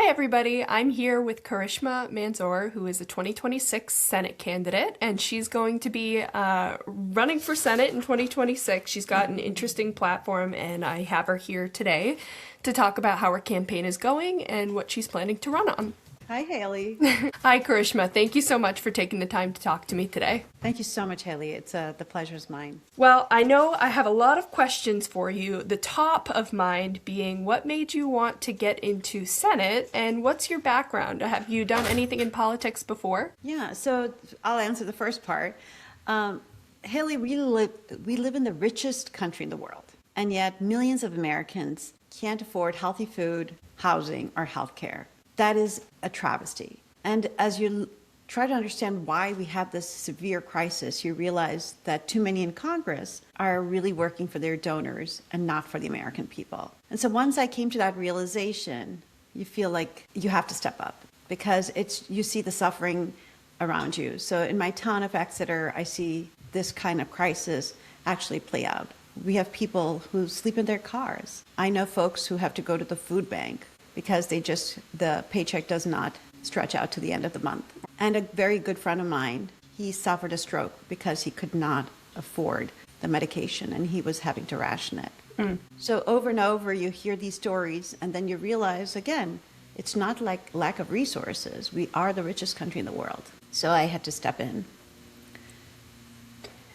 everybody. I'm here with Karishma Manzur, who is a 2026 Senate candidate, and she's going to be running for Senate in 2026. She's got an interesting platform, and I have her here today to talk about how her campaign is going and what she's planning to run on. Hi, Haley. Hi, Karishma. Thank you so much for taking the time to talk to me today. Thank you so much, Haley. It's the pleasure's mine. Well, I know I have a lot of questions for you. The top of mind being, what made you want to get into Senate, and what's your background? Have you done anything in politics before? Yeah, so I'll answer the first part. Haley, we live in the richest country in the world, and yet millions of Americans can't afford healthy food, housing, or health care. That is a travesty. And as you try to understand why we have this severe crisis, you realize that too many in Congress are really working for their donors and not for the American people. And so once I came to that realization, you feel like you have to step up because you see the suffering around you. So in my town of Exeter, I see this kind of crisis actually play out. We have people who sleep in their cars. I know folks who have to go to the food bank because the paycheck does not stretch out to the end of the month. And a very good friend of mine, he suffered a stroke because he could not afford the medication and he was having to ration it. So over and over you hear these stories and then you realize, again, it's not like lack of resources. We are the richest country in the world. So I had to step in.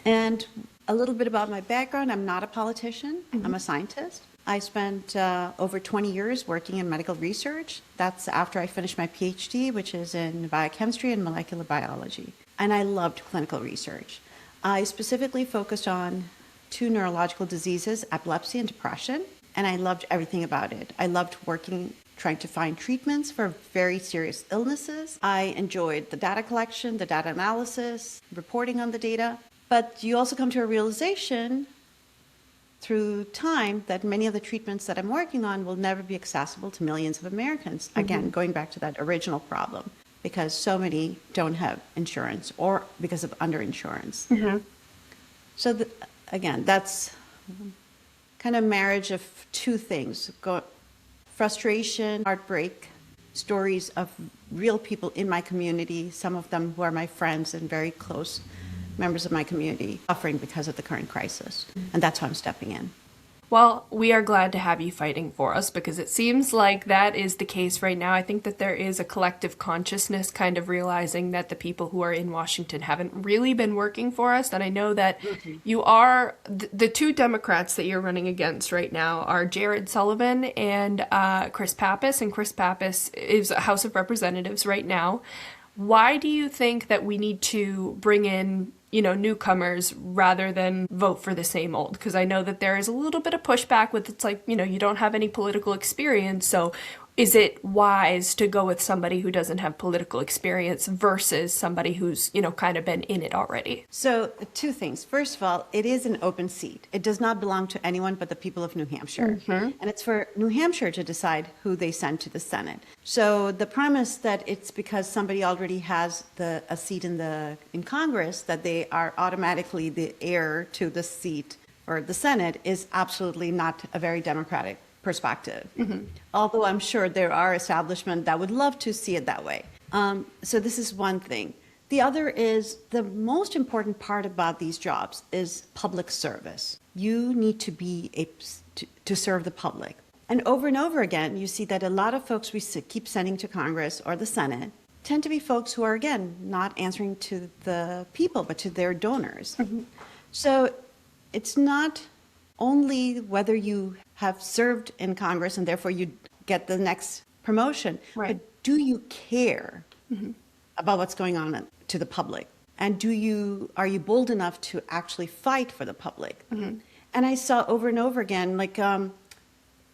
And a little bit about my background, I'm not a politician, I'm a scientist. I spent over 20 years working in medical research. That's after I finished my PhD, which is in biochemistry and molecular biology. And I loved clinical research. I specifically focused on two neurological diseases, epilepsy and depression, and I loved everything about it. I loved trying to find treatments for very serious illnesses. I enjoyed the data collection, the data analysis, reporting on the data. But you also come to a realization through time that many of the treatments that I'm working on will never be accessible to millions of Americans. Again, going back to that original problem, because so many don't have insurance or because of underinsurance. So again, that's kind of marriage of two things, frustration, heartbreak, stories of real people in my community, some of them who are my friends and very close members of my community suffering because of the current crisis. And that's why I'm stepping in. Well, we are glad to have you fighting for us because it seems like that is the case right now. I think that there is a collective consciousness kind of realizing that the people who are in Washington haven't really been working for us. And I know that you are, the two Democrats that you're running against right now are Jared Sullivan and Chris Pappas. And Chris Pappas is a House of Representatives right now. Why do you think that we need to bring in newcomers rather than vote for the same old? Because I know that there is a little bit of pushback with it's like, you don't have any political experience. So is it wise to go with somebody who doesn't have political experience versus somebody who's, kind of been in it already? So two things. First of all, it is an open seat. It does not belong to anyone but the people of New Hampshire. And it's for New Hampshire to decide who they send to the Senate. So the premise that it's because somebody already has a seat in Congress that they are automatically the heir to the seat or the Senate is absolutely not a very democratic perspective. Although I'm sure there are establishments that would love to see it that way. So this is one thing. The other is the most important part about these jobs is public service. You need to be to serve the public. And over again, you see that a lot of folks we keep sending to Congress or the Senate tend to be folks who are, again, not answering to the people, but to their donors. So it's not only whether you have served in Congress and therefore you get the next promotion, but do you care about what's going on to the public? And are you bold enough to actually fight for the public? And I saw over and over again, like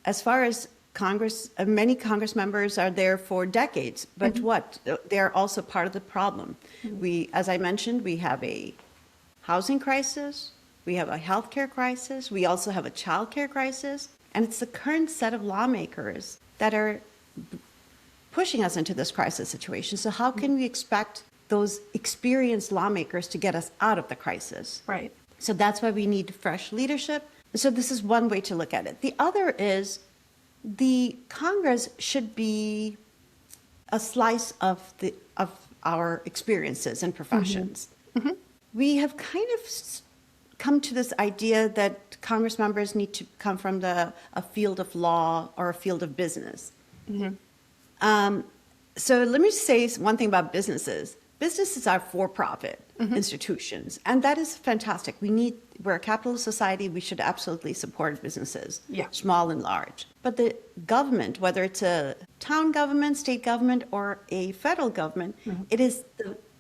as far as Congress, many Congress members are there for decades, but they're also part of the problem. As I mentioned, we have a housing crisis, we have a healthcare crisis, we also have a childcare crisis, and it's the current set of lawmakers that are pushing us into this crisis situation. So how can we expect those experienced lawmakers to get us out of the crisis? Right. So that's why we need fresh leadership. So this is one way to look at it. The other is the Congress should be a slice of our experiences and professions. We have kind of come to this idea that Congress members need to come from a field of law or a field of business. So let me say one thing about businesses. Businesses are for-profit institutions, and that is fantastic. We're a capitalist society. We should absolutely support businesses, small and large. But the government, whether it's a town government, state government, or a federal government, it is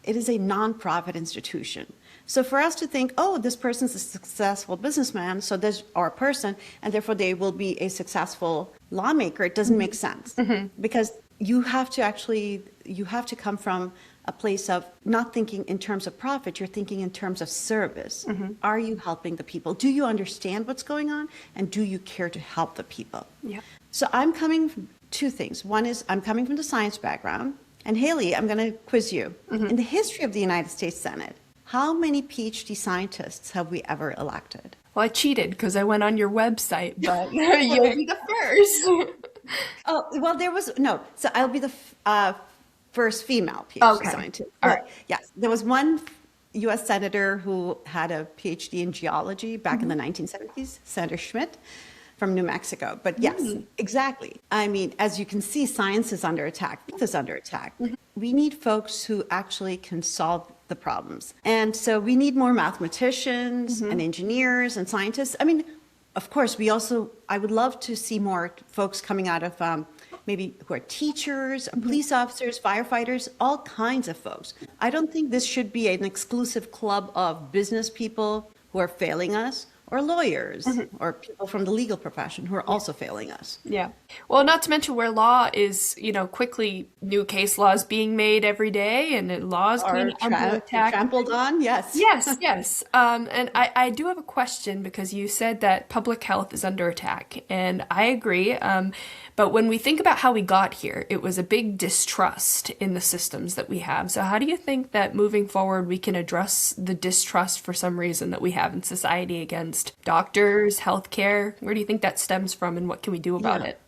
a nonprofit institution. So for us to think, oh, this person's a successful businessman, or a person, and therefore they will be a successful lawmaker, it doesn't make sense. Because you have to come from a place of not thinking in terms of profit, you're thinking in terms of service. Are you helping the people? Do you understand what's going on? And do you care to help the people? So I'm coming from two things. One is I'm coming from the science background. And Haley, I'm going to quiz you. In the history of the United States Senate, how many PhD scientists have we ever elected? Well, I cheated because I went on your website, but you'll be the first. Oh, well, so I'll be the first female PhD scientist. All right. Yes, there was one U.S. senator who had a PhD in geology back in the 1970s, Senator Schmidt from New Mexico. But yes, exactly. I mean, as you can see, science is under attack. Health is under attack. We need folks who actually can solve the problems. And so we need more mathematicians and engineers and scientists. I mean, of course, I would love to see more folks coming out of maybe who are teachers, police officers, firefighters, all kinds of folks. I don't think this should be an exclusive club of business people who are failing us, or lawyers, or people from the legal profession who are also failing us. Well, not to mention where law is, quickly new case laws being made every day, and laws being under attack. Trampled on, yes. Yes. And I do have a question, because you said that public health is under attack, and I agree. But when we think about how we got here, it was a big distrust in the systems that we have. So how do you think that moving forward we can address the distrust for some reason that we have in society against doctors, healthcare? Where do you think that stems from, and what can we do about it?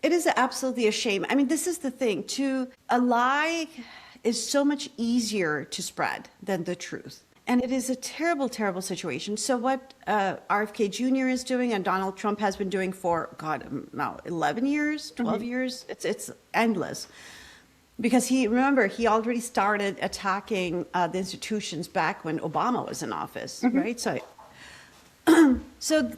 It is absolutely a shame. I mean, this is the thing. A lie is so much easier to spread than the truth. And it is a terrible, terrible situation. So what RFK Jr. is doing and Donald Trump has been doing for, now 11 years, 12 years, it's endless. Because he already started attacking the institutions back when Obama was in office, right? So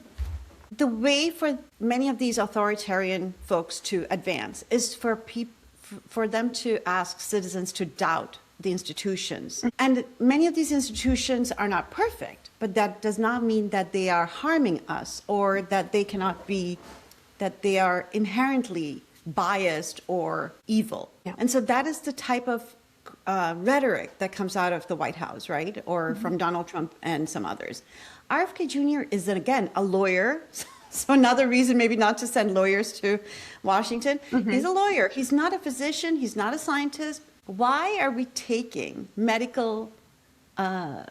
the way for many of these authoritarian folks to advance is for them to ask citizens to doubt the institutions. And many of these institutions are not perfect, but that does not mean that they are harming us, or that that they are inherently biased or evil. And so that is the type of rhetoric that comes out of the White House, right? Or from Donald Trump and some others. RFK Jr. is, again, a lawyer. So another reason maybe not to send lawyers to Washington. He's a lawyer. He's not a physician. He's not a scientist. Why are we taking medical, why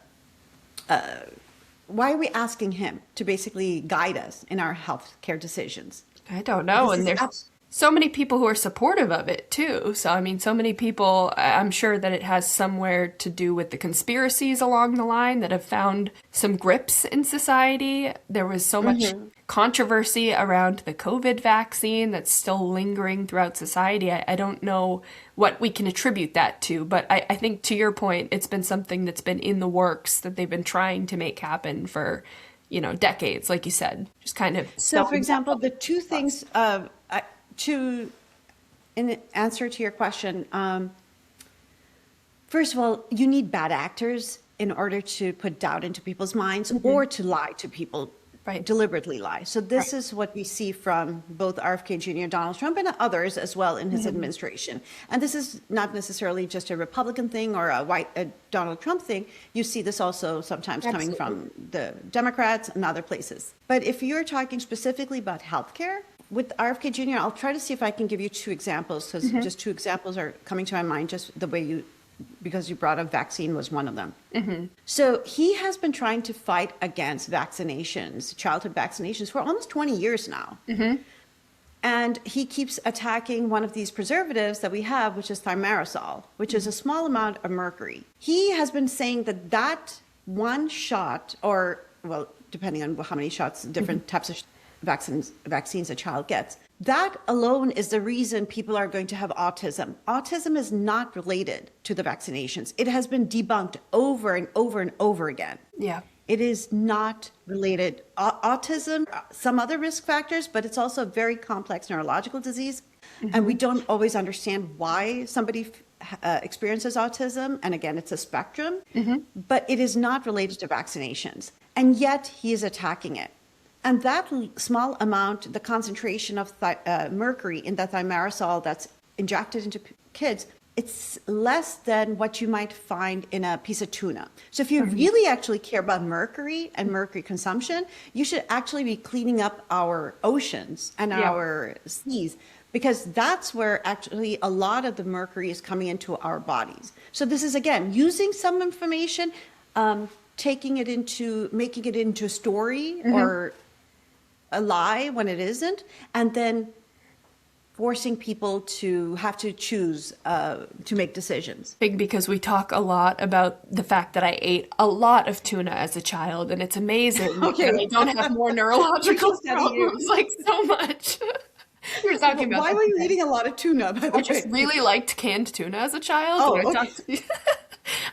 are we asking him to basically guide us in our healthcare decisions? I don't know. And there's so many people who are supportive of it too. So, I mean, so many people, I'm sure that it has somewhere to do with the conspiracies along the line that have found some grips in society. There was so much controversy around the COVID vaccine that's still lingering throughout society. I don't know what we can attribute that to, but I think, to your point, it's been something that's been in the works that they've been trying to make happen for, decades, like you said, just kind of. So, for example, the two things, in answer to your question, first of all, you need bad actors in order to put doubt into people's minds or to lie to people, deliberately lie. So this is what we see from both RFK Jr., Donald Trump, and others as well in his administration. And this is not necessarily just a Republican thing or a Donald Trump thing. You see this also sometimes coming from the Democrats and other places. But if you're talking specifically about healthcare, with RFK Jr., I'll try to see if I can give you two examples, because just two examples are coming to my mind, just the way because you brought up vaccine was one of them. So he has been trying to fight against vaccinations, childhood vaccinations, for almost 20 years now. And he keeps attacking one of these preservatives that we have, which is thimerosal, which is a small amount of mercury. He has been saying that that one shot, or, well, depending on how many shots, different types of vaccines a child gets, that alone is the reason people are going to have autism. Autism is not related to the vaccinations. It has been debunked over and over and over again. Yeah. It is not related. Autism, some other risk factors, but it's also a very complex neurological disease. And we don't always understand why somebody experiences autism. And again, it's a spectrum, but it is not related to vaccinations. And yet he is attacking it. And that small amount, the concentration of mercury in the thimerosal that's injected into kids, it's less than what you might find in a piece of tuna. So if you really actually care about mercury and mercury consumption, you should actually be cleaning up our oceans and our seas, because that's where actually a lot of the mercury is coming into our bodies. So this is, again, using some information, making it into a story or a lie when it isn't, and then forcing people to have to choose to make decisions. Big, because we talk a lot about the fact that I ate a lot of tuna as a child, and it's amazing that I don't have more neurological problems, like so much. We were talking about why were you eating a lot of tuna, by the way? I just really liked canned tuna as a child. Oh, and okay.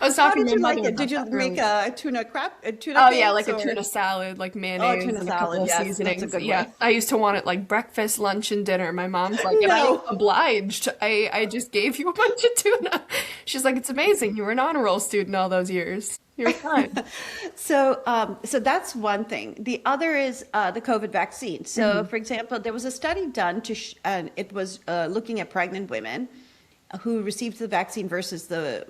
I was talking How did to you my like mother it? Did you about that make earlier. a tuna crab? Oh yeah, like a tuna salad, like mayonnaise tuna and a couple salad, of yes, that's a seasonings. good Yeah, way. I used to want it like breakfast, lunch, and dinner. My mom's like, "Am I obliged? I just gave you a bunch of tuna." She's like, "It's amazing. You were an honor roll student all those years. You're fine." So that's one thing. The other is the COVID vaccine. So, for example, there was a study done and it was looking at pregnant women who received the vaccine versus the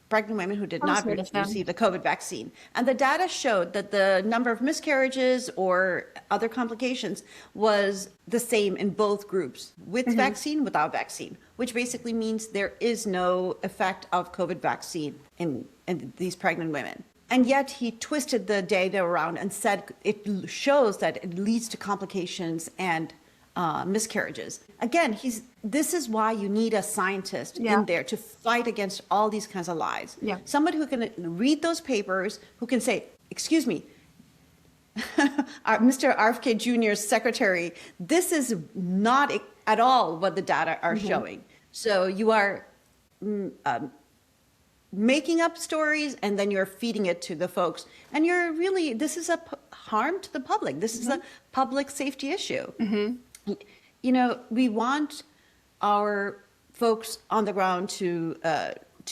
pregnant women who did not receive the COVID vaccine. And the data showed that the number of miscarriages or other complications was the same in both groups, with vaccine, without vaccine, which basically means there is no effect of COVID vaccine in these pregnant women. And yet he twisted the data around and said it shows that it leads to complications and miscarriages. Again, this is why you need a scientist in there to fight against all these kinds of lies. Yeah. Somebody who can read those papers, who can say, excuse me, Mr. RFK Jr.'s secretary, this is not at all what the data are showing. So you are making up stories and then you're feeding it to the folks. And this is a harm to the public. This is a public safety issue. You know, we want our folks on the ground to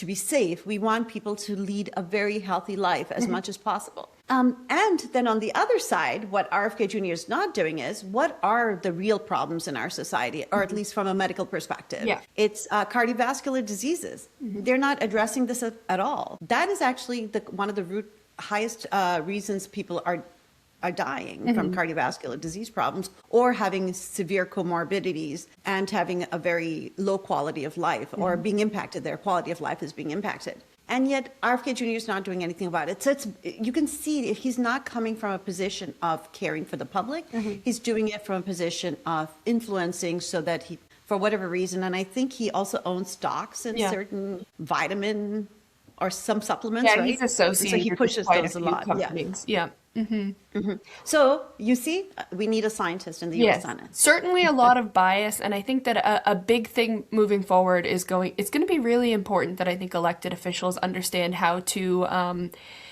be safe. We want people to lead a very healthy life as much as possible. And then on the other side, what RFK Jr. is not doing is, what are the real problems in our society, or at least from a medical perspective? Yeah. It's cardiovascular diseases. They're not addressing this at all. That is actually one of the highest reasons people are dying from cardiovascular disease problems, or having severe comorbidities and having a very low quality of life, or being impacted. Their quality of life is being impacted. And yet RFK Jr. is not doing anything about it. So you can see he's not coming from a position of caring for the public. He's doing it from a position of influencing, so that he, for whatever reason, and I think he also owns stocks in certain vitamin or some supplements, right? He's associated so he pushes with quite those a a few lot. companies. Yeah. So you see, we need a scientist in the U.S. Senate. Certainly a lot of bias, and I think that a big thing moving forward it's going to be really important that I think elected officials understand how to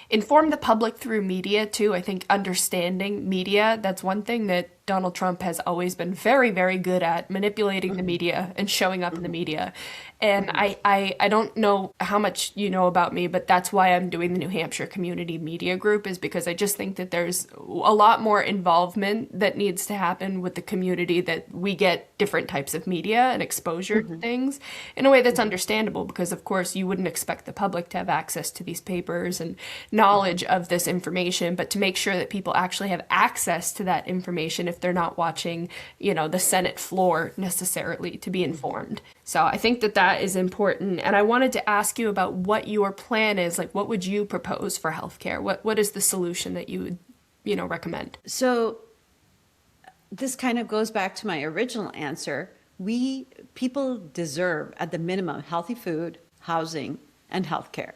inform the public through media too. I think understanding media, that's one thing that Donald Trump has always been very, very good at, manipulating the media and showing up in the media. And I don't know how much you know about me, but that's why I'm doing the New Hampshire Community Media Group, is because I just think that there's a lot more involvement that needs to happen with the community, that we get different types of media and exposure to things in a way that's understandable, because of course you wouldn't expect the public to have access to these papers and knowledge of this information, but to make sure that people actually have access to that information if they're not watching, the Senate floor necessarily, to be informed. So I think that is important. And I wanted to ask you about what your plan is. Like, what would you propose for healthcare? What is the solution that you would, recommend? So this kind of goes back to my original answer. People deserve, at the minimum, healthy food, housing, and healthcare.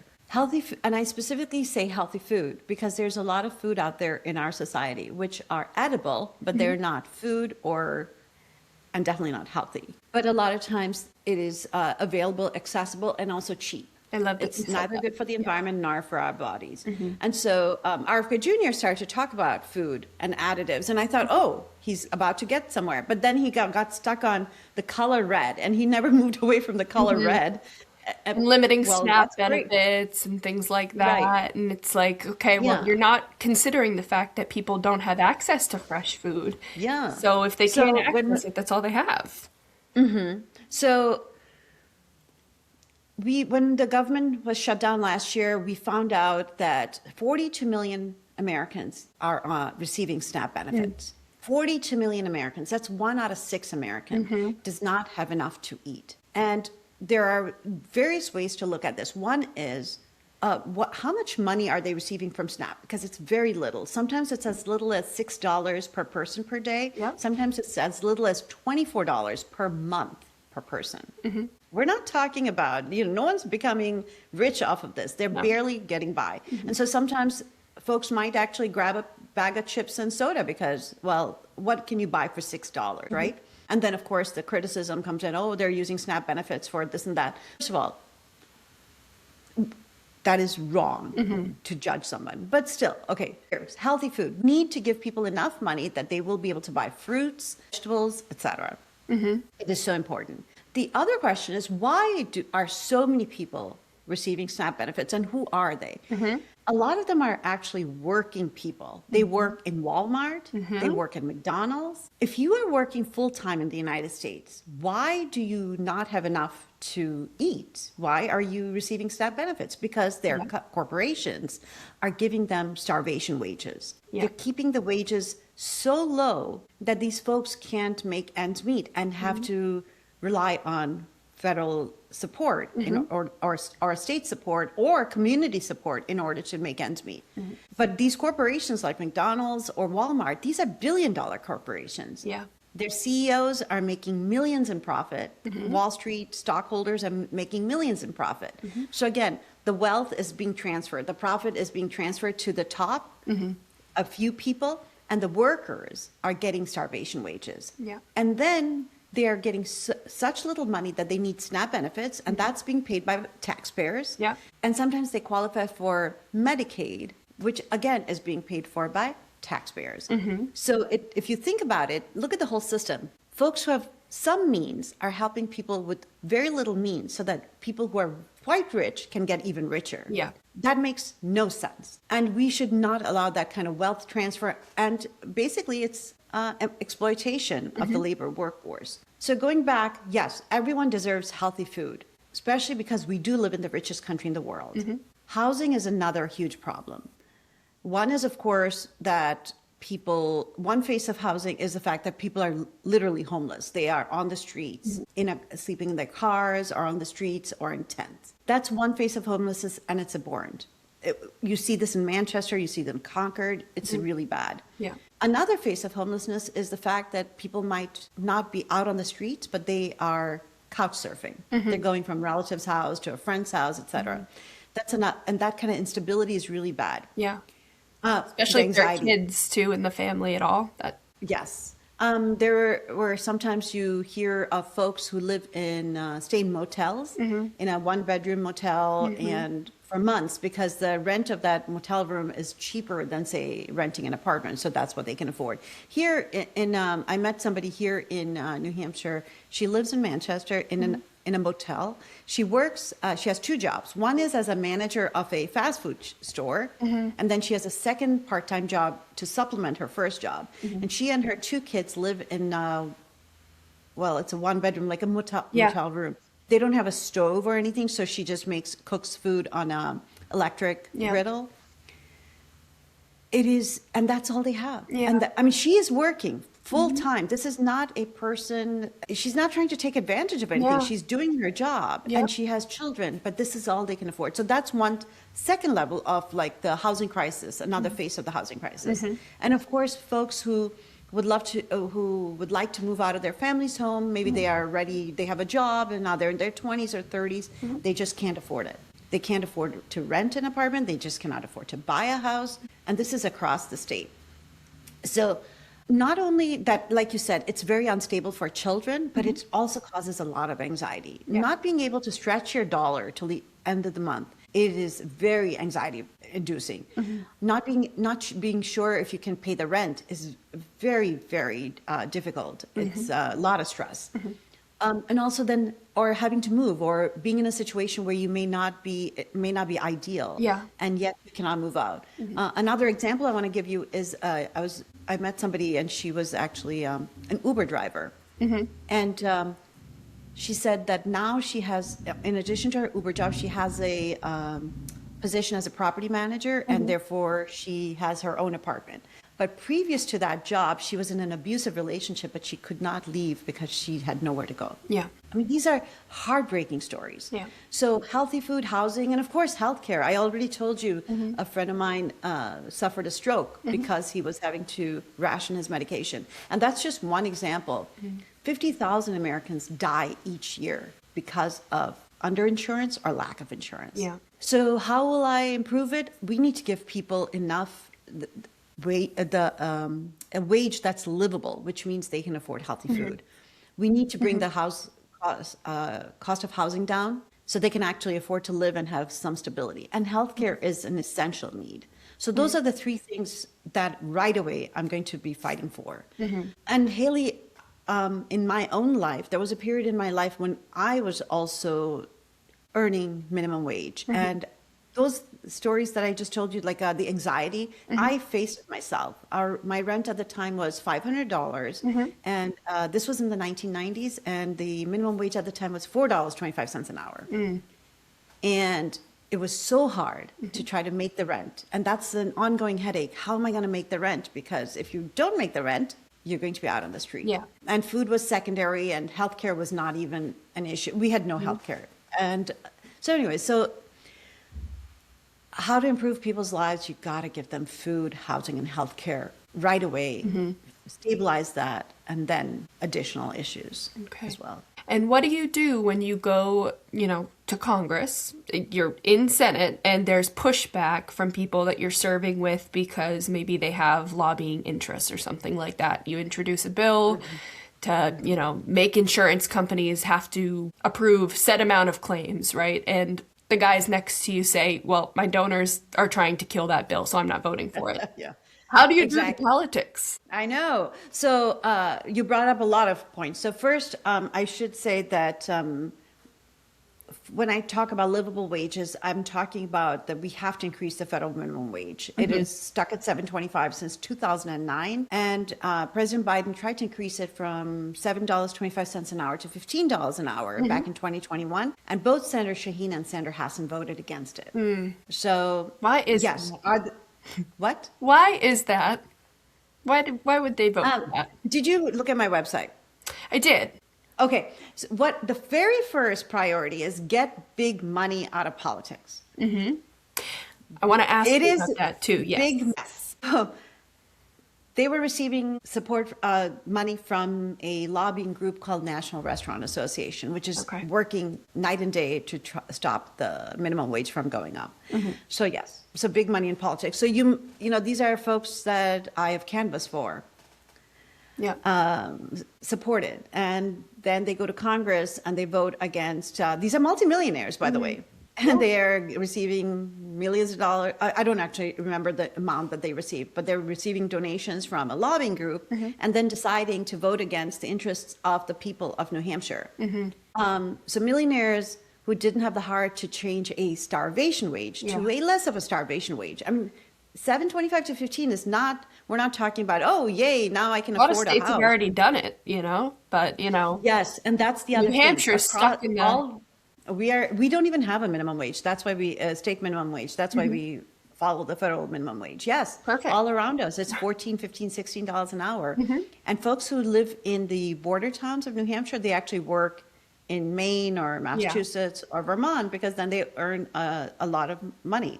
And I specifically say healthy food because there's a lot of food out there in our society which are edible, but they're not food and definitely not healthy. But a lot of times it is available, accessible, and also cheap. I love that. It's neither good for the environment nor for our bodies. And so RFK Jr. started to talk about food and additives. And I thought, oh, he's about to get somewhere. But then he got stuck on the color red, and he never moved away from the color red. And limiting SNAP benefits and things like that. Right. And it's like, okay, well, you're not considering the fact that people don't have access to fresh food. Yeah. So if they can't access it, that's all they have. So when the government was shut down last year, we found out that 42 million Americans are receiving SNAP benefits. 42 million Americans, that's 1 out of 6 Americans, does not have enough to eat. And there are various ways to look at this. One is, how much money are they receiving from SNAP? Because it's very little. Sometimes it's as little as $6 per person per day. Yep. Sometimes it's as little as $24 per month per person. We're not talking about, no one's becoming rich off of this. They're barely getting by. And so sometimes folks might actually grab a bag of chips and soda because, well, what can you buy for $6, right? And then, of course, the criticism comes in, oh, they're using SNAP benefits for this and that. First of all, that is wrong to judge someone. But still, okay, here's healthy food. Need to give people enough money that they will be able to buy fruits, vegetables, etc. It is so important. The other question is, why are so many people receiving SNAP benefits, and who are they? A lot of them are actually working people. They work in Walmart, they work at McDonald's. If you are working full-time in the United States, why do you not have enough to eat? Why are you receiving SNAP benefits? Because their corporations are giving them starvation wages. They're keeping the wages so low that these folks can't make ends meet and have to rely on federal support or state support or community support in order to make ends meet. But these corporations like McDonald's or Walmart, these are billion-dollar corporations. Their CEOs are making millions in profit. Wall Street stockholders are making millions in profit. So again, the wealth is being transferred. The profit is being transferred to the top, a few people, and the workers are getting starvation wages. And then they are getting such little money that they need SNAP benefits, and that's being paid by taxpayers. And sometimes they qualify for Medicaid, which again is being paid for by taxpayers. So if you think about it, look at the whole system. Folks who have some means are helping people with very little means so that people who are quite rich can get even richer. That makes no sense. And we should not allow that kind of wealth transfer. And basically it's exploitation of the labor workforce. So going back, yes, everyone deserves healthy food, especially because we do live in the richest country in the world. Housing is another huge problem. One is, of course, that one face of housing is the fact that people are literally homeless. They are on the streets, sleeping in their cars or on the streets or in tents. That's one face of homelessness, and it's abhorrent. You see this in Manchester, you see them in Concord. It's really bad. Another face of homelessness is the fact that people might not be out on the streets, but they are couch surfing. They're going from relative's house to a friend's house, etc. And that kind of instability is really bad. Especially if there are kids too in the family at all. Yes. There were sometimes you hear of folks who live stay in motels, in a one-bedroom motel, and for months because the rent of that motel room is cheaper than, say, renting an apartment. So that's what they can afford. Here I met somebody here in New Hampshire. She lives in Manchester in a motel. She works, she has 2 jobs. One is as a manager of a fast food store, and then she has a second part-time job to supplement her first job. And she and her 2 kids live in, it's a one-bedroom, like a motel room. They don't have a stove or anything, so she just cooks food on a electric griddle. And that's all they have. And she is working full time. This is not a person, she's not trying to take advantage of anything. She's doing her job and she has children, but this is all they can afford. So that's one second level of like the housing crisis, another face of the housing crisis. And of course, folks who who would like to move out of their family's home. Maybe they are ready, they have a job, and now they're in their 20s or 30s. They just can't afford it. They can't afford to rent an apartment. They just cannot afford to buy a house. And this is across the state. So not only that, like you said, it's very unstable for children, but it also causes a lot of anxiety. Yeah. Not being able to stretch your dollar till the end of the month, it is very anxiety inducing. Not being sure if you can pay the rent is very, very difficult. It's a lot of stress. And also then, or having to move, or being in a situation where you it may not be ideal. Yeah. And yet you cannot move out. Another example I want to give you is I met somebody, and she was actually an Uber driver. And she said that now she has, in addition to her Uber job, she has a position as a property manager, and therefore she has her own apartment. But previous to that job, she was in an abusive relationship, but she could not leave because she had nowhere to go. Yeah. I mean, these are heartbreaking stories. Yeah. So healthy food, housing, and of course, healthcare. I already told you a friend of mine suffered a stroke because he was having to ration his medication. And that's just one example. 50,000 Americans die each year because of underinsurance or lack of insurance. Yeah. So how will I improve it? We need to give people enough a wage that's livable, which means they can afford healthy food. We need to bring the cost of housing down so they can actually afford to live and have some stability. And healthcare is an essential need. So those are the three things that right away I'm going to be fighting for. And Haley, in my own life, there was a period in my life when I was also earning minimum wage. And those stories that I just told you, like the anxiety, I faced it myself. My rent at the time was $500, and this was in the 1990s, and the minimum wage at the time was $4.25 an hour. And it was so hard to try to make the rent. And that's an ongoing headache. How am I going to make the rent? Because if you don't make the rent, you're going to be out on the street. Yeah. And food was secondary, and healthcare was not even an issue. We had no healthcare. And so anyway, how to improve people's lives, you got to give them food, housing, and healthcare right away. Stabilize that, and then additional issues as well. And what do you do when you go, to Congress? You're in Senate, and there's pushback from people that you're serving with because maybe they have lobbying interests or something like that. You introduce a bill to, make insurance companies have to approve set amount of claims, right? And the guys next to you say, well, my donors are trying to kill that bill, so I'm not voting for it. Yeah. How do you do the politics? I know. So you brought up a lot of points. So first, I should say that when I talk about livable wages, I'm talking about that we have to increase the federal minimum wage. It is stuck at $7.25 since 2009. And President Biden tried to increase it from $7.25 an hour to $15 an hour back in 2021. And both Senator Shaheen and Senator Hassan voted against it. So why is what? Why is that? Why would they vote for that? Did you look at my website? I did. Okay, so what the very first priority is get big money out of politics. I want to ask you about that too. Yes. Big mess. They were receiving support money from a lobbying group called National Restaurant Association, which is working night and day to stop the minimum wage from going up. So yes, so big money in politics. So you know these are folks that I have canvassed for. Supported, and then they go to Congress and they vote against. These are multimillionaires, by the way, and they are receiving millions of dollars. I don't actually remember the amount that they received, but they're receiving donations from a lobbying group, and then deciding to vote against the interests of the people of New Hampshire. So millionaires who didn't have the heart to change a starvation wage to a less of a starvation wage. I mean, $7.25 to $15 is not. We're not talking about, oh, yay, now I can afford a house. A lot of states have already done it, but Yes, and that's the other thing. New Hampshire's stuck in that. We don't even have a minimum wage. That's why we state minimum wage. That's why we follow the federal minimum wage. Yes, perfect. All around us, it's $14, $15, $16 an hour. And folks who live in the border towns of New Hampshire, they actually work in Maine or Massachusetts or Vermont, because then they earn a lot of money,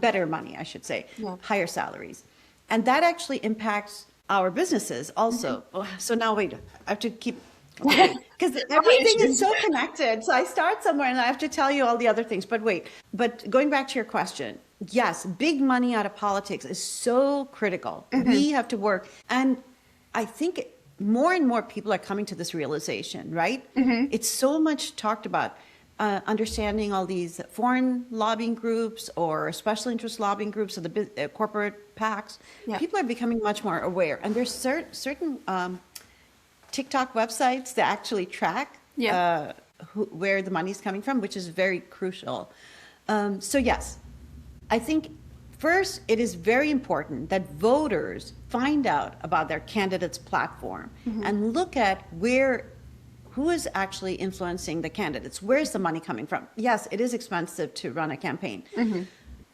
better money, I should say, higher salaries. And that actually impacts our businesses also. So now wait, I have to keep, because everything is so connected. So I start somewhere and I have to tell you all the other things. But wait, but going back to your question, yes, big money out of politics is so critical. We have to work. And I think more and more people are coming to this realization, right? It's so much talked about. Understanding all these foreign lobbying groups or special interest lobbying groups or the corporate PACs, people are becoming much more aware. And there's certain TikTok websites that actually track where the money's coming from, which is very crucial. So yes, I think first it is very important that voters find out about their candidate's platform and look at who is actually influencing the candidates? Where's the money coming from? Yes, it is expensive to run a campaign.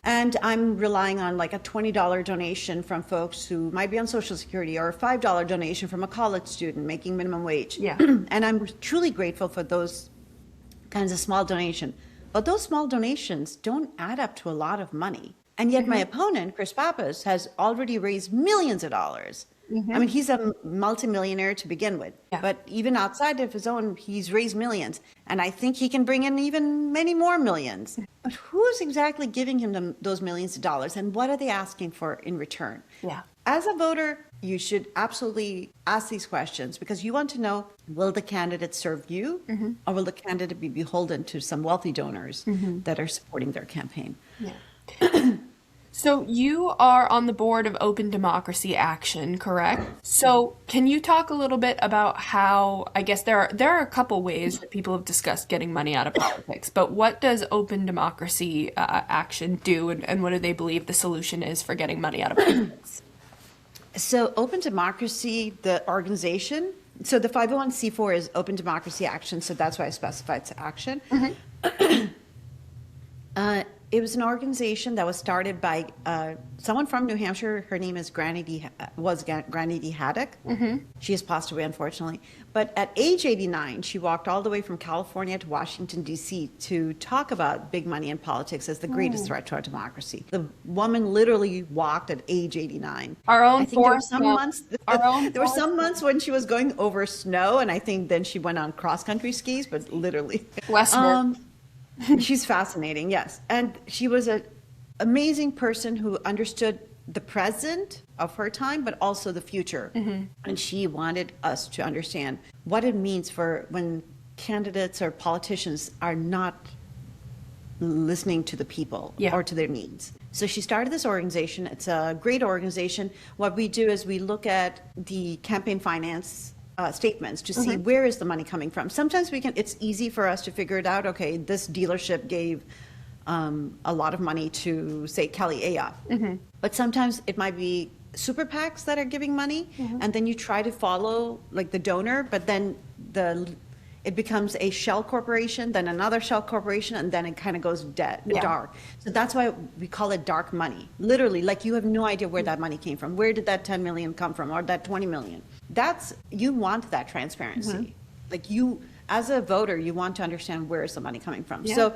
And I'm relying on like a $20 donation from folks who might be on Social Security or a $5 donation from a college student making minimum wage. And I'm truly grateful for those kinds of small donations. But those small donations don't add up to a lot of money. And yet my opponent, Chris Pappas, has already raised millions of dollars. I mean, he's a multimillionaire to begin with, but even outside of his own, he's raised millions. And I think he can bring in even many more millions. But who's exactly giving him those millions of dollars? And what are they asking for in return? As a voter, you should absolutely ask these questions because you want to know, will the candidate serve you or will the candidate be beholden to some wealthy donors that are supporting their campaign? So you are on the board of Open Democracy Action, correct? So can you talk a little bit about how, I guess there are a couple ways that people have discussed getting money out of politics, but what does Open Democracy Action do and what do they believe the solution is for getting money out of politics? So Open Democracy, the organization, so the 501c4 is Open Democracy Action, so that's why I specified it's action. It was an organization that was started by someone from New Hampshire. Her name is Granny D. Haddock. She has passed away, unfortunately. But at age 89, she walked all the way from California to Washington, D.C. to talk about big money in politics as the greatest threat to our democracy. The woman literally walked at age 89. I think there were some months when she was going over snow, and I think then she went on cross-country skis, but literally. Westward. She's fascinating, yes. And she was an amazing person who understood the present of her time, but also the future. And she wanted us to understand what it means for when candidates or politicians are not listening to the people or to their needs. So she started this organization. It's a great organization. What we do is we look at the campaign finance statements to see where is the money coming from. Sometimes it's easy for us to figure it out. Okay, this dealership gave a lot of money to, say, Kelly Ayotte. But sometimes it might be super PACs that are giving money, and then you try to follow like the donor, but then it becomes a shell corporation, then another shell corporation, and then it kind of goes dark. So that's why we call it dark money. Literally, like you have no idea where that money came from. Where did that 10 million come from, or that 20 million? You want that transparency. Like you, as a voter, you want to understand where is the money coming from. So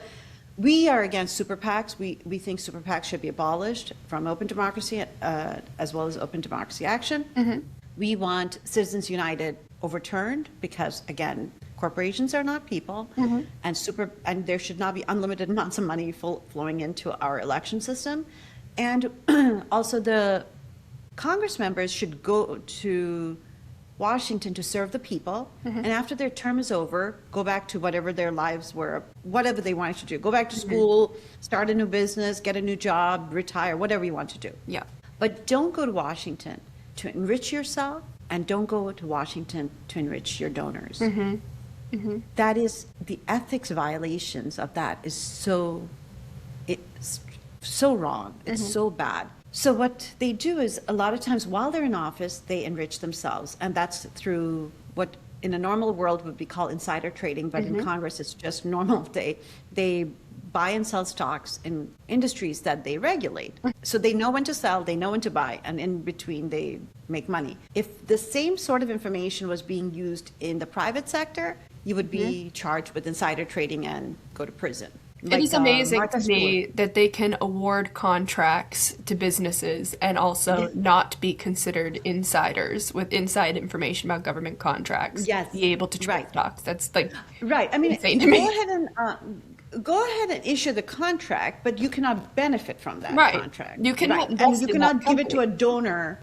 we are against super PACs. We think super PACs should be abolished from Open Democracy as well as Open Democracy Action. We want Citizens United overturned because, again, corporations are not people, and there should not be unlimited amounts of money flowing into our election system. And also the Congress members should go to Washington to serve the people, and after their term is over, go back to whatever their lives were, whatever they wanted to do. Go back to school, start a new business, get a new job, retire, whatever you want to do. But don't go to Washington to enrich yourself, and don't go to Washington to enrich your donors. That is, the ethics violations of that is so wrong. It's so bad. So what they do is a lot of times while they're in office, they enrich themselves. And that's through what in a normal world would be called insider trading, but in Congress it's just normal. They buy and sell stocks in industries that they regulate. So they know when to sell, they know when to buy, and in between they make money. If the same sort of information was being used in the private sector, you would be charged with insider trading and go to prison. It is amazing to Martha Stewart. me that they can award contracts to businesses and also not be considered insiders with inside information about government contracts, Yes, be able to trade right. stocks. That's like Right. I mean, insane to me. go ahead and issue the contract, but you cannot benefit from that Right. contract. You cannot Right. And invest you in that cannot give it to company. a donor.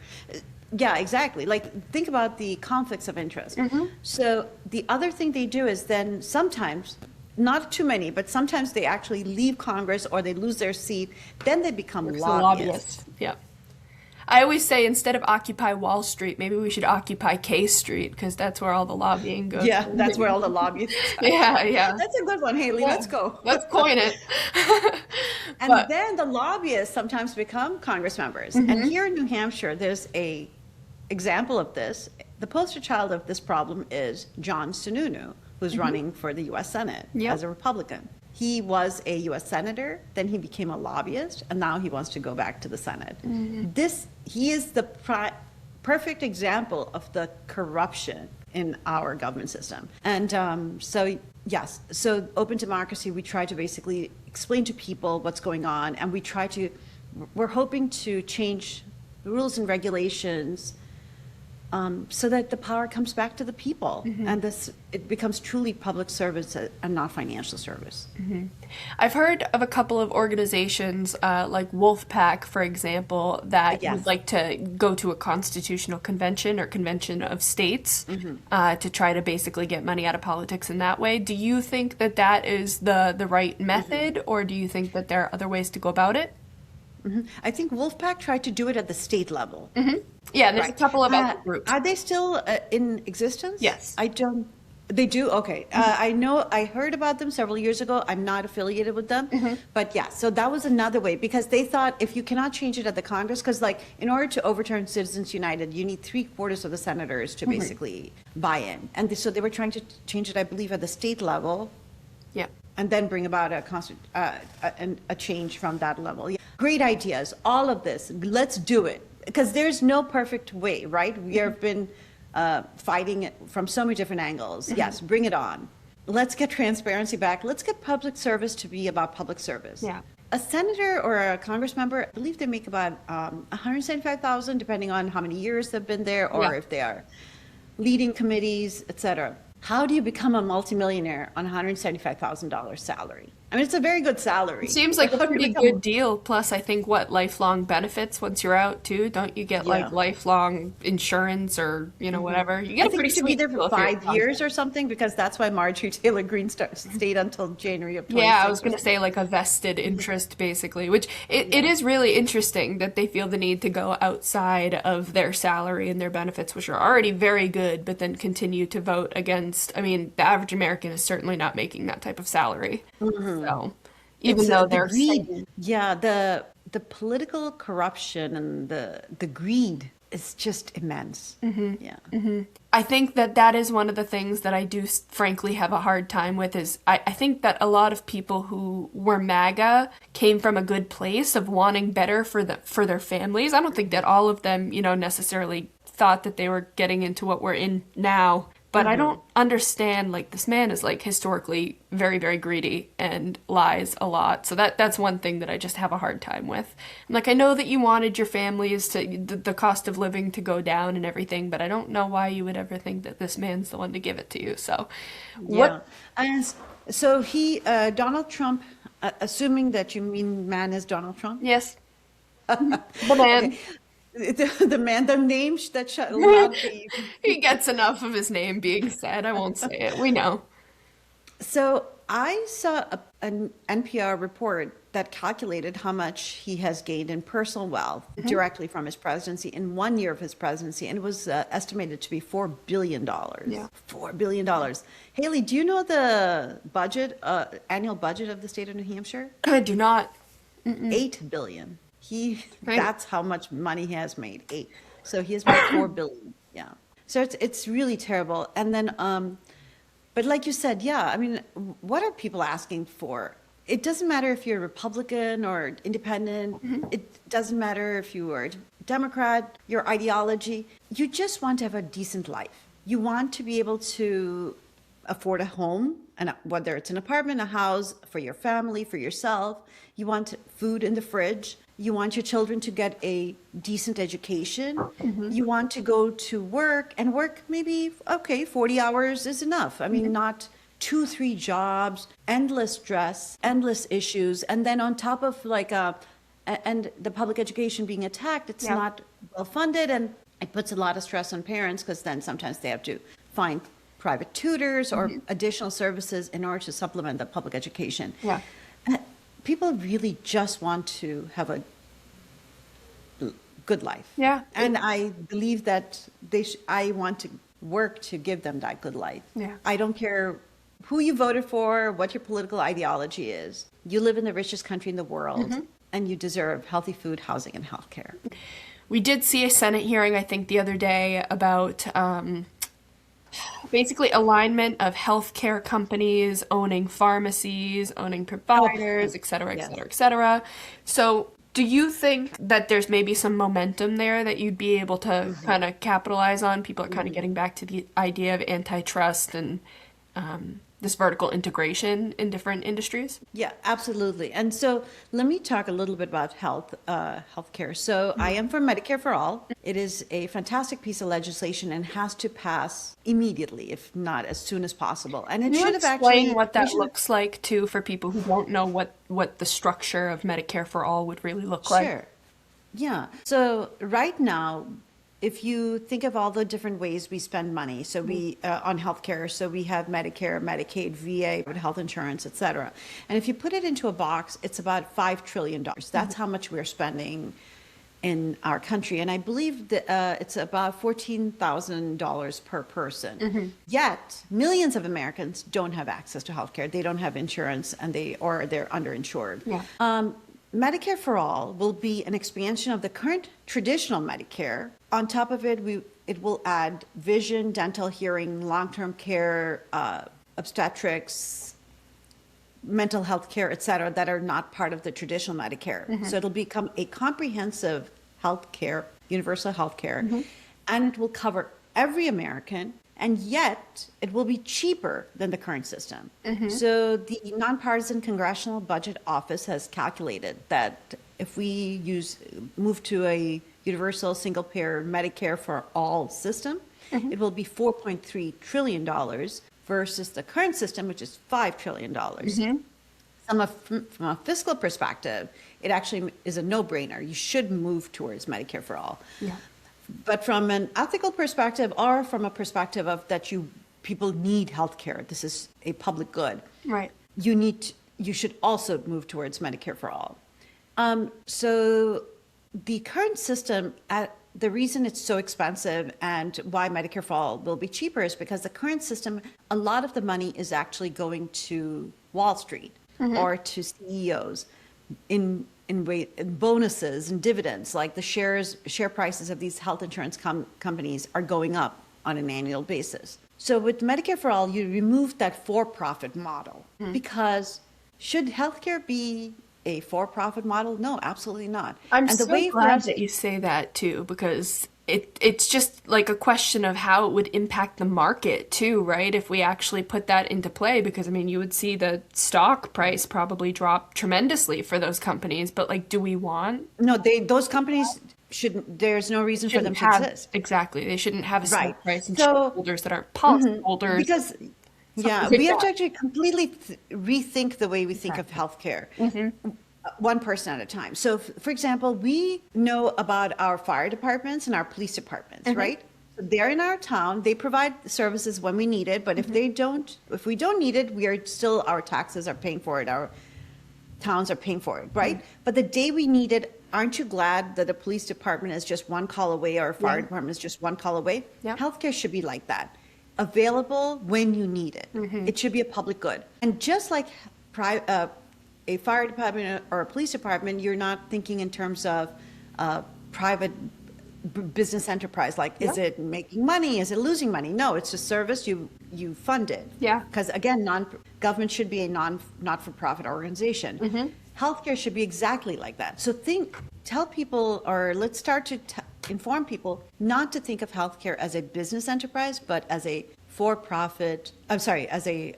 Yeah, exactly. Like, think about the conflicts of interest. So the other thing they do is then sometimes, not too many, but sometimes they actually leave Congress or they lose their seat. Then they become It's a lobbyists. lobbyist. Yeah. I always say instead of occupy Wall Street, maybe we should occupy K Street because that's where all the lobbying goes. Yeah, that's where all the lobbyists are. Yeah, yeah. That's a good one, Haley. Let's go. Let's coin it. And But then the lobbyists sometimes become Congress members. And here in New Hampshire, there's a example of this. The poster child of this problem is John Sununu, who's running for the U.S. Senate Yep. as a Republican. He was a U.S. senator, then he became a lobbyist, and now he wants to go back to the Senate. He is the perfect example of the corruption in our government system. And yes, so open democracy, we try to basically explain to people what's going on, and we're hoping to change the rules and regulations so that the power comes back to the people, and it becomes truly public service and not financial service. I've heard of a couple of organizations like Wolfpack, for example, that Yes. would like to go to a constitutional convention or convention of states to try to basically get money out of politics in that way. Do you think that that is the right method, or do you think that there are other ways to go about it? I think Wolfpack tried to do it at the state level. Yeah, there's a Right. couple of other groups. Are they still in existence? Yes. I don't. They do? Okay. I know, I heard about them several years ago. I'm not affiliated with them. But yeah, so that was another way, because they thought if you cannot change it at the Congress, because like in order to overturn Citizens United, you need 3/4 of the senators to basically buy in. And so they were trying to change it, I believe, at the state level, Yeah. and then bring about a change from that level. Yeah. Great ideas, all of this. Let's do it, because there's no perfect way, right? We have been fighting it from so many different angles. Yes, bring it on. Let's get transparency back. Let's get public service to be about public service. Yeah. A senator or a Congress member, I believe they make about $175,000, depending on how many years they've been there, or Yeah. if they are leading committees, et cetera. How do you become a multimillionaire on $175,000 salary? I mean, it's a very good salary. It seems like a How do you pretty become- good deal. Plus, I think lifelong benefits once you're out too. Don't you get like Yeah. lifelong insurance or whatever? You get I a think pretty you should be sweet there deal for if you're a 5 years or something, because that's why Marjorie Taylor Greene stayed until January of 26. Yeah, I was going to say like a vested interest basically, which it is really interesting that they feel the need to go outside of their salary and their benefits, which are already very good, but then continue to vote against. I mean, the average American is certainly not making that type of salary. So even It's, though the they're greed, saying- yeah, the political corruption and the greed is just immense. Yeah. I think that that is one of the things that I do frankly have a hard time with is I think that a lot of people who were MAGA came from a good place of wanting better for their families. I don't think that all of them, necessarily thought that they were getting into what we're in now. But I don't understand, like, this man is, like, historically very, very greedy and lies a lot. So that's one thing that I just have a hard time with. I'm like, I know that you wanted your families the cost of living to go down and everything, but I don't know why you would ever think that this man's the one to give it to you. So Yeah. And so Donald Trump, assuming that you mean man is Donald Trump? Yes. The man. The man, the name that shall not be. He gets enough of his name being said. I won't say it. We know. So I saw an NPR report that calculated how much he has gained in personal wealth directly from his presidency in 1 year of his presidency, and it was estimated to be $4 billion. Yeah. $4 billion. Haley, do you know the annual budget of the state of New Hampshire? I do not. $8 billion. Right. That's how much money he has made. So he has made $4 billion. Yeah. So it's really terrible. And then, but like you said, yeah, I mean, what are people asking for? It doesn't matter if you're Republican or independent. It doesn't matter if you are Democrat, your ideology. You just want to have a decent life. You want to be able to afford a home, and whether it's an apartment, a house, for your family, for yourself. You want food in the fridge. You want your children to get a decent education. You want to go to work, and work maybe, okay, 40 hours is enough. I mean, not 2, 3 jobs, endless stress, endless issues. And then on top of and the public education being attacked, it's not well funded, and it puts a lot of stress on parents, because then sometimes they have to find private tutors or additional services in order to supplement the public education. Yeah. People really just want to have a good life. Yeah. And I believe that I want to work to give them that good life. Yeah. I don't care who you voted for, what your political ideology is. You live in the richest country in the world, and you deserve healthy food, housing, and healthcare. We did see a Senate hearing, I think, the other day about basically alignment of healthcare companies owning pharmacies, owning providers, et cetera, et cetera, et cetera. So do you think that there's maybe some momentum there that you'd be able to kind of capitalize on? People are kind of getting back to the idea of antitrust and this vertical integration in different industries? Yeah, absolutely. And so let me talk a little bit about healthcare. So I am for Medicare for All. It is a fantastic piece of legislation and has to pass immediately, if not as soon as possible. And it Can you should have explain actually what that looks like too for people who don't know what the structure of Medicare for All would really look like? Sure. Yeah. So right now, if you think of all the different ways we spend money, so we on healthcare, so we have Medicare, Medicaid, VA, health insurance, et cetera. And if you put it into a box, it's about $5 trillion. That's how much we're spending in our country. And I believe that it's about $14,000 per person. Yet, millions of Americans don't have access to healthcare. They don't have insurance, and they're underinsured. Yeah. Medicare for All will be an expansion of the current traditional Medicare. On top of it, it will add vision, dental, hearing, long-term care, obstetrics, mental health care, et cetera, that are not part of the traditional Medicare. So it'll become a comprehensive health care, universal health care, and it will cover every American, and yet it will be cheaper than the current system. So the Nonpartisan Congressional Budget Office has calculated that if we move to a universal single-payer Medicare for All system, it will be $4.3 trillion versus the current system, which is $5 trillion. From a fiscal perspective, it actually is a no-brainer. You should move towards Medicare for All. Yeah. But from an ethical perspective, or from a perspective of that people need healthcare, this is a public good. Right. You should also move towards Medicare for All. So the current system, the reason it's so expensive and why Medicare for All will be cheaper is because the current system, a lot of the money is actually going to Wall Street or to CEOs in bonuses and dividends. Like the share prices of these health insurance companies are going up on an annual basis. So with Medicare for All, you remove that for-profit model because should healthcare be a for-profit model? No, absolutely not. I'm so glad that you say that too, because it's just like a question of how it would impact the market too, right? If we actually put that into play, because I mean, you would see the stock price probably drop tremendously for those companies, but like, do we want? No, those companies shouldn't, there's no reason for them to exist. Exactly. They shouldn't have a stock price and So- shareholders that aren't policyholders. Because, yeah, we have to actually completely rethink the way we think of healthcare. One person at a time. So, for example, we know about our fire departments and our police departments, right? So they're in our town. They provide services when we need it. But if we don't need it, our taxes are paying for it. Our towns are paying for it, right? But the day we need it, aren't you glad that the police department is just one call away or a fire department is just one call away? Yeah. Healthcare should be like that. Available when you need it. It should be a public good. And just like a fire department or a police department, you're not thinking in terms of private business enterprise. Like, is it making money? Is it losing money? No, it's a service. You fund it. Yeah. Because again, government should be a not-for-profit organization. Healthcare should be exactly like that. So tell people, or let's start to inform people not to think of healthcare as a business enterprise, but as a for-profit, I'm sorry, as a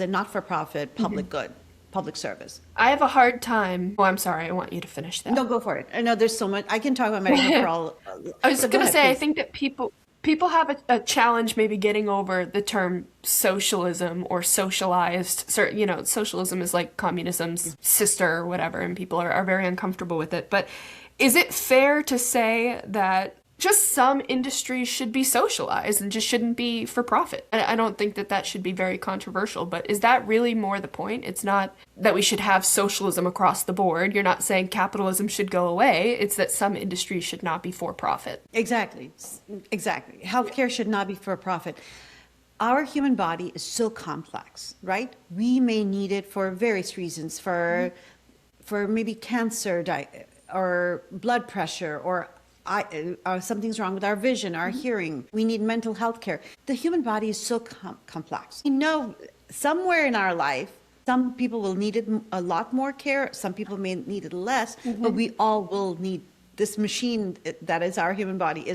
not-for-profit public good, public service. I have a hard time. Oh, I'm sorry. I want you to finish that. No, go for it. I know there's so much. I can talk about Medicare for all. I was So go going to ahead, say, I please. think that people have a challenge maybe getting over the term socialism or socialized. Socialism is like communism's sister or whatever, and people are very uncomfortable with it. But is it fair to say that just some industries should be socialized and just shouldn't be for profit? I don't think that should be very controversial, but is that really more the point? It's not that we should have socialism across the board. You're not saying capitalism should go away. It's that some industries should not be for profit. Exactly. Exactly. Healthcare should not be for profit. Our human body is so complex, right? We may need it for various reasons, for maybe cancer or blood pressure or something's wrong with our vision, our hearing. We need mental health care. The human body is so complex. We know somewhere in our life, some people will need it a lot more care. Some people may need it less, but we all will need this machine that is our human body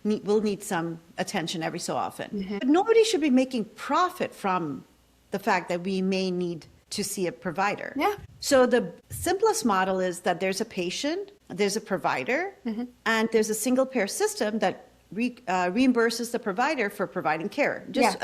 will need some attention every so often. But nobody should be making profit from the fact that we may need to see a provider. Yeah. So the simplest model is that there's a patient, there's a provider, and there's a single payer system that reimburses the provider for providing care. Just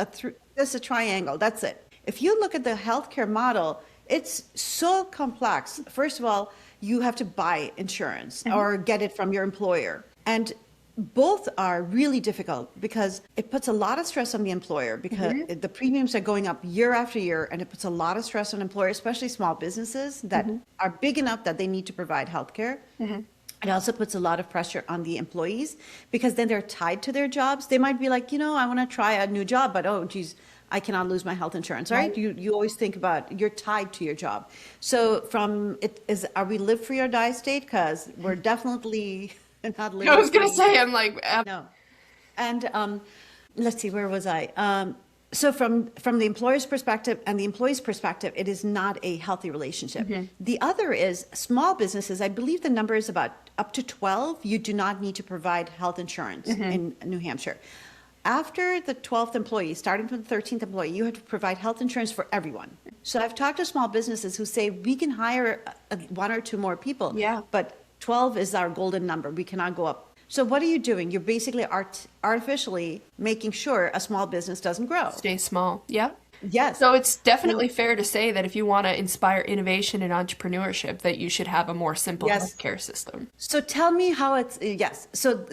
a triangle, that's it. If you look at the healthcare model, it's so complex. First of all, you have to buy insurance or get it from your employer. And both are really difficult because it puts a lot of stress on the employer because the premiums are going up year after year, and it puts a lot of stress on employers, especially small businesses that are big enough that they need to provide healthcare. It also puts a lot of pressure on the employees because then they're tied to their jobs. They might be like, I want to try a new job, but oh, geez, I cannot lose my health insurance, right? You always think about you're tied to your job. So are we live free or die state? Because we're definitely not living. I was going to free. say, I'm like, No. And let's see, where was I? So from the employer's perspective and the employee's perspective, it is not a healthy relationship. The other is small businesses. I believe the number is about up to 12. You do not need to provide health insurance in New Hampshire. After the 12th employee, starting from the 13th employee, you have to provide health insurance for everyone. So I've talked to small businesses who say we can hire one or two more people, but 12 is our golden number. We cannot go up. So what are you doing? You're basically artificially making sure a small business doesn't grow. Stay small. Yeah. Yes. So it's definitely fair to say that if you want to inspire innovation and entrepreneurship, that you should have a more simple healthcare system. So tell me how it's, yes. So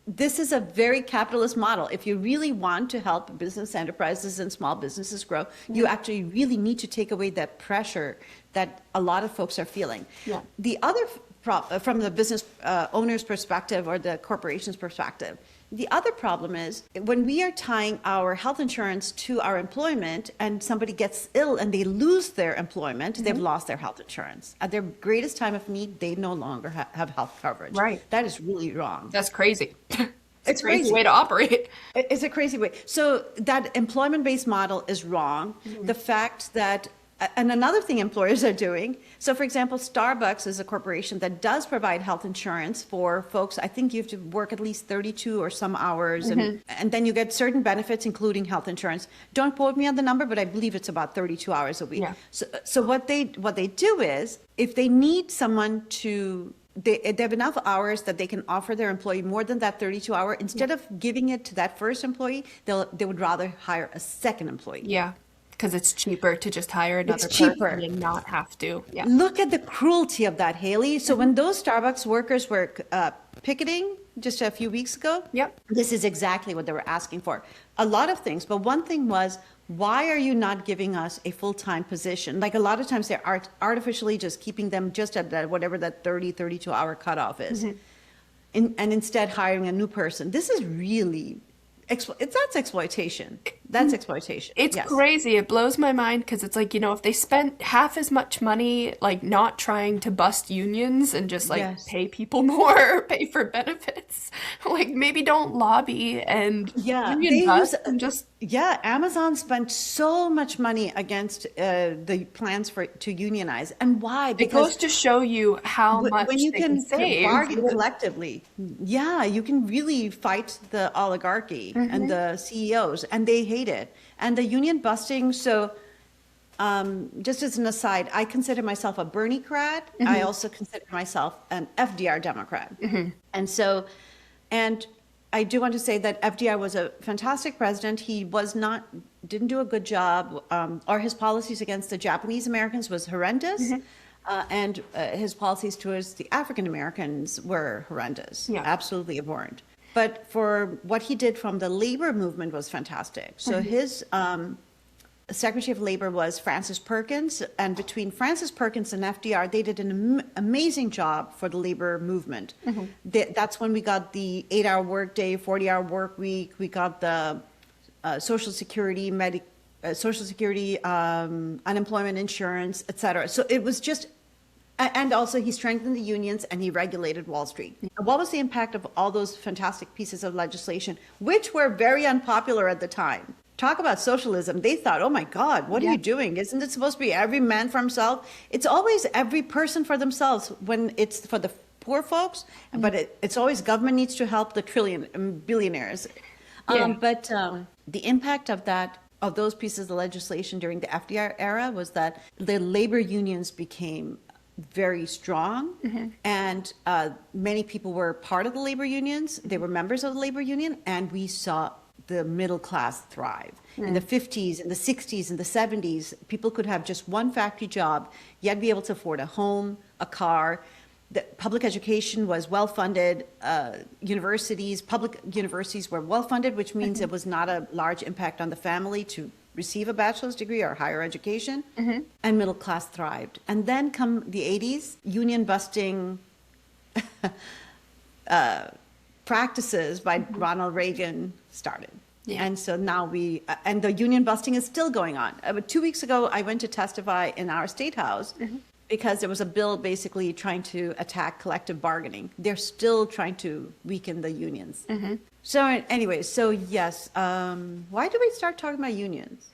this is a very capitalist model. If you really want to help business enterprises and small businesses grow, you actually really need to take away that pressure that a lot of folks are feeling. Yeah. The other, from the business owner's perspective or the corporation's perspective, the other problem is when we are tying our health insurance to our employment and somebody gets ill and they lose their employment, they've lost their health insurance. At their greatest time of need, they no longer have health coverage. Right. That is really wrong. That's crazy. It's a crazy crazy way to operate. It's a crazy way. So that employment-based model is wrong. The fact that, and another thing employers are doing, so for example, Starbucks is a corporation that does provide health insurance for folks. I think you have to work at least 32 or some hours, and then you get certain benefits, including health insurance. Don't quote me on the number, but I believe it's about 32 hours a week. Yeah. So what they do is, if they need someone to, they have enough hours that they can offer their employee more than that 32 hour, instead of giving it to that first employee, they would rather hire a second employee. Yeah. Because it's cheaper to just hire another cheaper. person and not have to. Yeah. Look at the cruelty of that, Haley. So when those Starbucks workers were picketing just a few weeks ago, this is exactly what they were asking for. A lot of things, but one thing was, why are you not giving us a full-time position? Like a lot of times they're artificially just keeping them just at that, whatever that 32 hour cutoff is. And instead hiring a new person. This is really, that's exploitation. That's exploitation. It's Yes. crazy. It blows my mind because it's like, if they spent half as much money, like not trying to bust unions and just like Yes. pay people more, pay for benefits, like maybe don't lobby and Yeah, union they use, bust and just, yeah, Amazon spent so much money against the plans to unionize. And why? it Because goes to show you how when much you they can can save. bargain collectively, yeah, you can really fight the oligarchy and the CEOs, and they hate it. And the union busting, so just as an aside, I consider myself a Bernie-crat. I also consider myself an FDR Democrat. And so, and I do want to say that FDR was a fantastic president. He didn't do a good job, or his policies against the Japanese Americans was horrendous. And his policies towards the African Americans were horrendous, Yeah. absolutely abhorrent. But for what he did from the labor movement was fantastic. So his Secretary of Labor was Francis Perkins, and between Francis Perkins and FDR, they did an amazing job for the labor movement. That's when we got the 8-hour workday, 40-hour work week. We got the Social Security, unemployment insurance, et cetera. So it was just, and also he strengthened the unions and he regulated Wall Street. What was the impact of all those fantastic pieces of legislation, which were very unpopular at the time? Talk about socialism. They thought, oh my God, what are you doing? Isn't it supposed to be every man for himself? It's always every person for themselves when it's for the poor folks, but it's always government needs to help the billionaires. But the impact of those pieces of legislation during the FDR era was that the labor unions became very strong, and many people were part of the labor unions. They were members of the labor union, and we saw the middle class thrive. In the 50s, in the 60s, in the 70s, people could have just one factory job, yet be able to afford a home, a car. The public education was well funded. Public universities were well funded, which means it was not a large impact on the family to receive a bachelor's degree or higher education, and middle class thrived. And then come the 80s, union busting practices by Ronald Reagan started. And so now and the union busting is still going on. But 2 weeks ago, I went to testify in our state house because there was a bill basically trying to attack collective bargaining. They're still trying to weaken the unions. So anyway, so yes, why do we start talking about unions?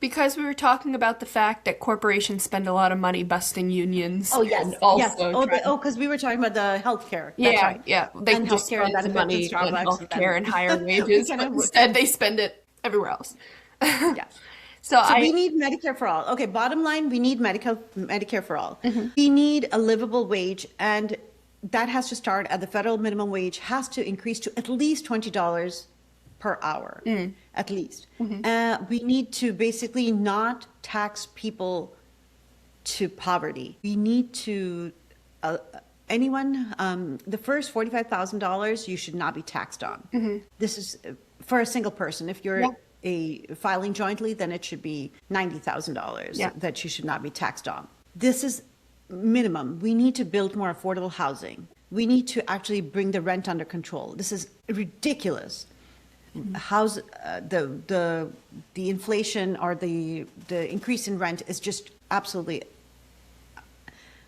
Because we were talking about the fact that corporations spend a lot of money busting unions. Oh, yes, and yes. also Because we were talking about the healthcare. That's yeah, right. yeah. They And can just healthcare spend the benefits money and on Starbucks and healthcare and higher wages, kind but of- instead they spend it everywhere else. Yeah. So So we need Medicare for all. Okay, bottom line, we need Medicare for all. We need a livable wage, and that has to start at the federal minimum wage has to increase to at least $20 per hour, at least. We need to basically not tax people to poverty. We need to, the first $45,000 you should not be taxed on. This is for a single person. If you're filing jointly, then it should be $90,000 that you should not be taxed on. This is minimum. We need to build more affordable housing. We need to actually bring the rent under control. This is ridiculous. The inflation or the increase in rent is just absolutely,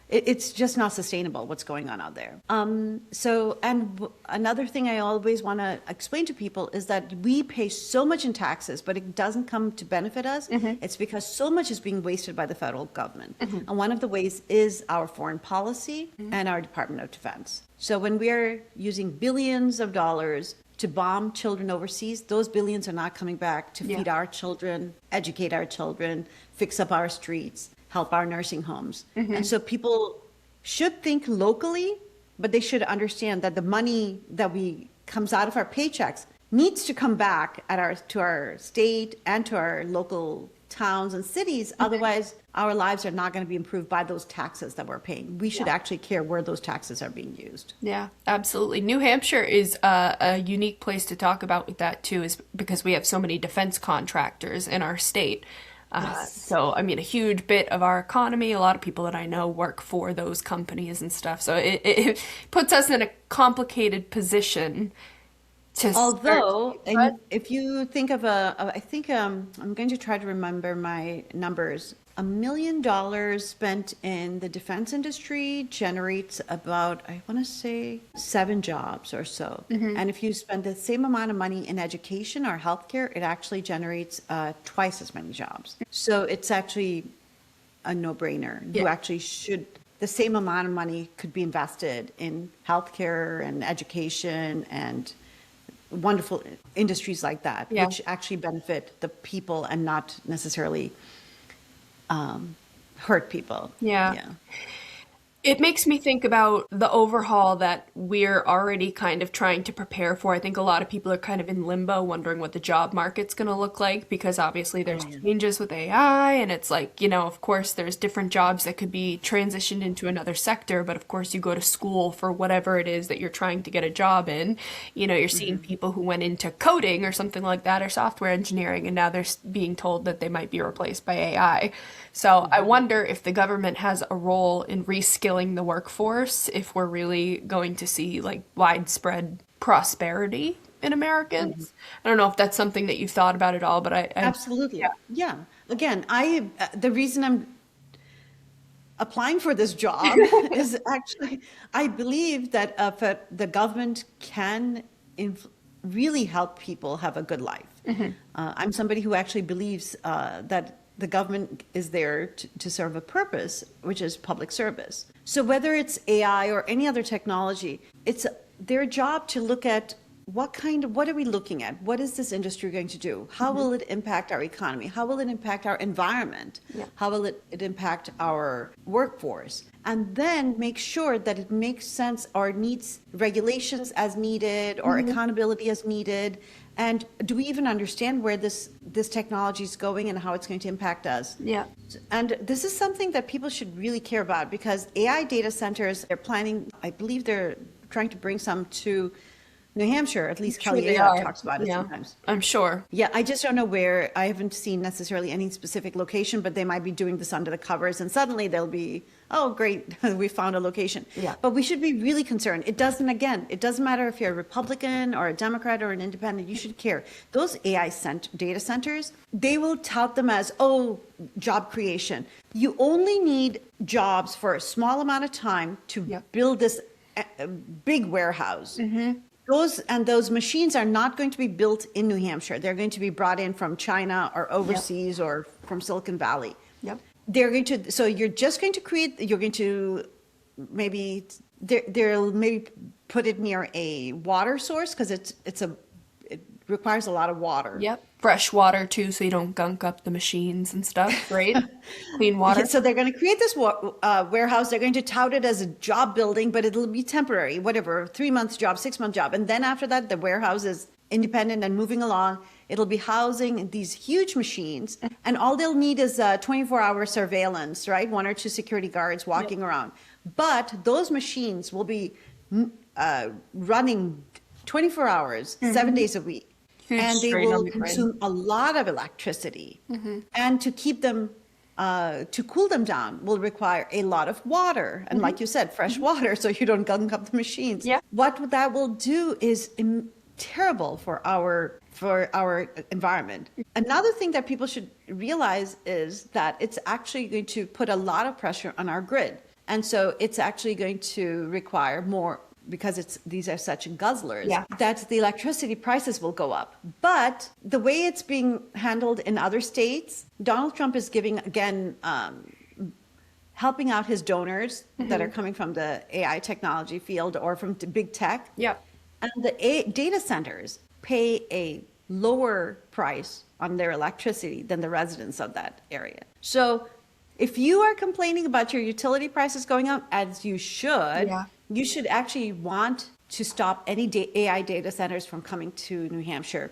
it's just not sustainable what's going on out there. Another thing I always want to explain to people is that we pay so much in taxes, but it doesn't come to benefit us. It's because so much is being wasted by the federal government. And one of the ways is our foreign policy and our Department of Defense. So when we're using billions of dollars to bomb children overseas, those billions are not coming back to feed our children, educate our children, fix up our streets, help our nursing homes. And so people should think locally, but they should understand that the money that comes out of our paychecks needs to come back to our state and to our local towns and cities. Otherwise, our lives are not going to be improved by those taxes that we're paying. We should actually care where those taxes are being used. Yeah, absolutely. New Hampshire is a unique place to talk about with that too, is because we have so many defense contractors in our state. So, I mean, a huge bit of our economy, a lot of people that I know work for those companies and stuff. So it puts us in a complicated position to start. Although, But and if you think of I think I'm going to try to remember my numbers. $1 million spent in the defense industry generates about, I want to say, 7 jobs or so. And if you spend the same amount of money in education or healthcare, it actually generates twice as many jobs. So it's actually a no-brainer. You yeah, actually should, the same amount of money could be invested in healthcare and education and wonderful industries like that, yeah. which actually benefit the people and not necessarily hurt people. Yeah. Yeah. It makes me think about the overhaul that we're already kind of trying to prepare for. I think a lot of people are kind of in limbo, wondering what the job market's going to look like because obviously there's Oh, yeah. changes with AI, and it's like, of course, there's different jobs that could be transitioned into another sector, but of course, you go to school for whatever it is that you're trying to get a job in. You're seeing people who went into coding or something like that or software engineering, and now they're being told that they might be replaced by AI. So I wonder if the government has a role in reskilling the workforce if we're really going to see like widespread prosperity in Americans. I don't know if that's something that you've thought about at all, but Absolutely. yeah. Yeah. Again, the reason I'm applying for this job is actually, I believe that the government can really help people have a good life. I'm somebody who actually believes that the government is there to serve a purpose, which is public service. So whether it's AI or any other technology, it's their job to look at what are we looking at? What is this industry going to do? How will it impact our economy? How will it impact our environment? Yeah. How will it impact our workforce? And then make sure that it makes sense or meets regulations as needed or accountability as needed. And do we even understand where this technology is going and how it's going to impact us? Yeah. And this is something that people should really care about because AI data centers, they're planning, I believe they're trying to bring some to New Hampshire, at least Sure Kelly they Ayotte are. talks about it Yeah, sometimes. I'm sure. Yeah, I just don't know where. I haven't seen necessarily any specific location, but they might be doing this under the covers, and suddenly they'll be, oh, great, we found a location. Yeah. But we should be really concerned. It doesn't matter if you're a Republican or a Democrat or an independent, you should care. Those AI data centers, they will tout them as, oh, job creation. You only need jobs for a small amount of time to Yep. build this big warehouse. Those machines are not going to be built in New Hampshire. They're going to be brought in from China or overseas or from Silicon Valley. Yep. So you're just going to you're going to maybe, they'll maybe put it near a water source because it requires a lot of water. Yep. Fresh water too, so you don't gunk up the machines and stuff, right? Clean water. So they're going to create this warehouse. They're going to tout it as a job building, but it'll be temporary, whatever, 3 months job, 6 month job. And then after that, the warehouse is independent and moving along. It'll be housing these huge machines. And all they'll need is 24-hour surveillance, right? 1 or 2 security guards walking around. But those machines will be running 24 hours, 7 days a week. Huge And they strain on will the grid. consume a lot of electricity. And to keep them, to cool them down will require a lot of water. And like you said, fresh water so you don't gunk up the machines. Yeah. What that will do is terrible for our environment. Another thing that people should realize is that it's actually going to put a lot of pressure on our grid. And so it's actually going to require more because these are such guzzlers, that the electricity prices will go up. But the way it's being handled in other states, Donald Trump is giving, again, helping out his donors that are coming from the AI technology field or from big tech. Yeah. And the data centers pay a lower price on their electricity than the residents of that area. So if you are complaining about your utility prices going up, as you should, you should actually want to stop any AI data centers from coming to New Hampshire.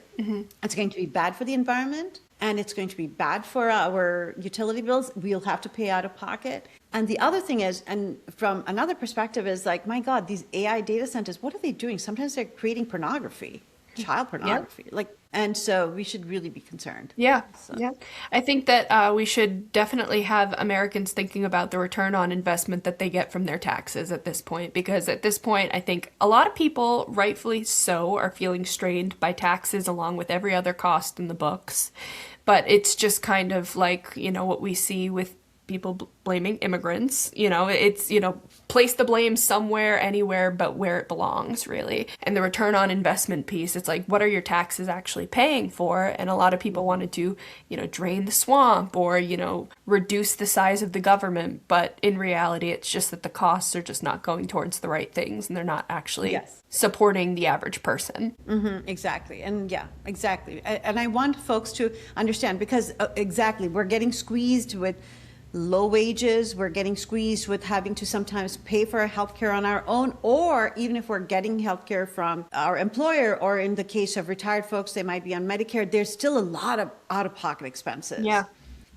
It's going to be bad for the environment, and it's going to be bad for our utility bills. We'll have to pay out of pocket. And the other thing is, and from another perspective, is like, my God, these AI data centers, what are they doing? Sometimes they're creating pornography, child pornography. Like, And so we should really be concerned. Yeah, yeah. I think that we should definitely have Americans thinking about the return on investment that they get from their taxes at this point, because at this point, I think a lot of people, rightfully so, are feeling strained by taxes along with every other cost in the books. But it's just kind of like, what we see with people blaming immigrants. It's, place the blame somewhere, anywhere but where it belongs, really. And the return on investment piece, it's like, what are your taxes actually paying for? And a lot of people wanted to, drain the swamp or, reduce the size of the government. But in reality, it's just that the costs are just not going towards the right things and they're not actually supporting the average person. Exactly. And yeah, exactly. And I want folks to understand, because exactly, we're getting squeezed with low wages, we're getting squeezed with having to sometimes pay for our healthcare on our own, or even if we're getting healthcare from our employer, or in the case of retired folks, they might be on Medicare, there's still a lot of out-of-pocket expenses. Yeah.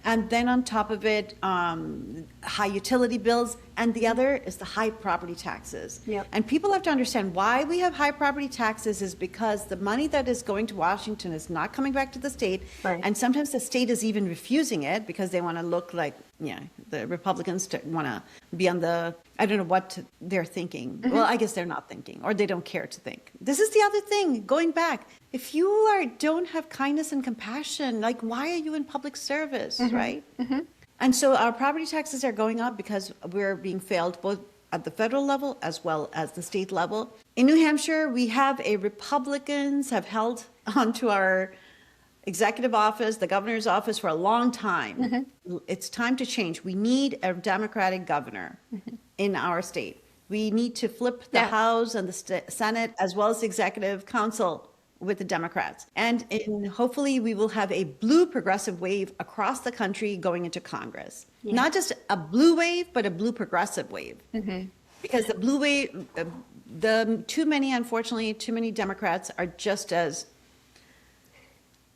And then on top of it, high utility bills, and the other is the high property taxes. Yep. And people have to understand why we have high property taxes is because the money that is going to Washington is not coming back to the state. Right. And sometimes the state is even refusing it because they want to look like, the Republicans want to be on the, I don't know what they're thinking. Well, I guess they're not thinking, or they don't care to think. This is the other thing, going back. If you don't have kindness and compassion, like, why are you in public service, right? And so our property taxes are going up because we're being failed both at the federal level as well as the state level. In New Hampshire, we have Republicans have held onto our executive office, the governor's office, for a long time. It's time to change. We need a Democratic governor in our state. We need to flip the House and the Senate as well as the Executive Council with the Democrats. And hopefully we will have a blue progressive wave across the country going into Congress. Not just a blue wave, but a blue progressive wave. Because the blue wave, unfortunately, too many Democrats are just as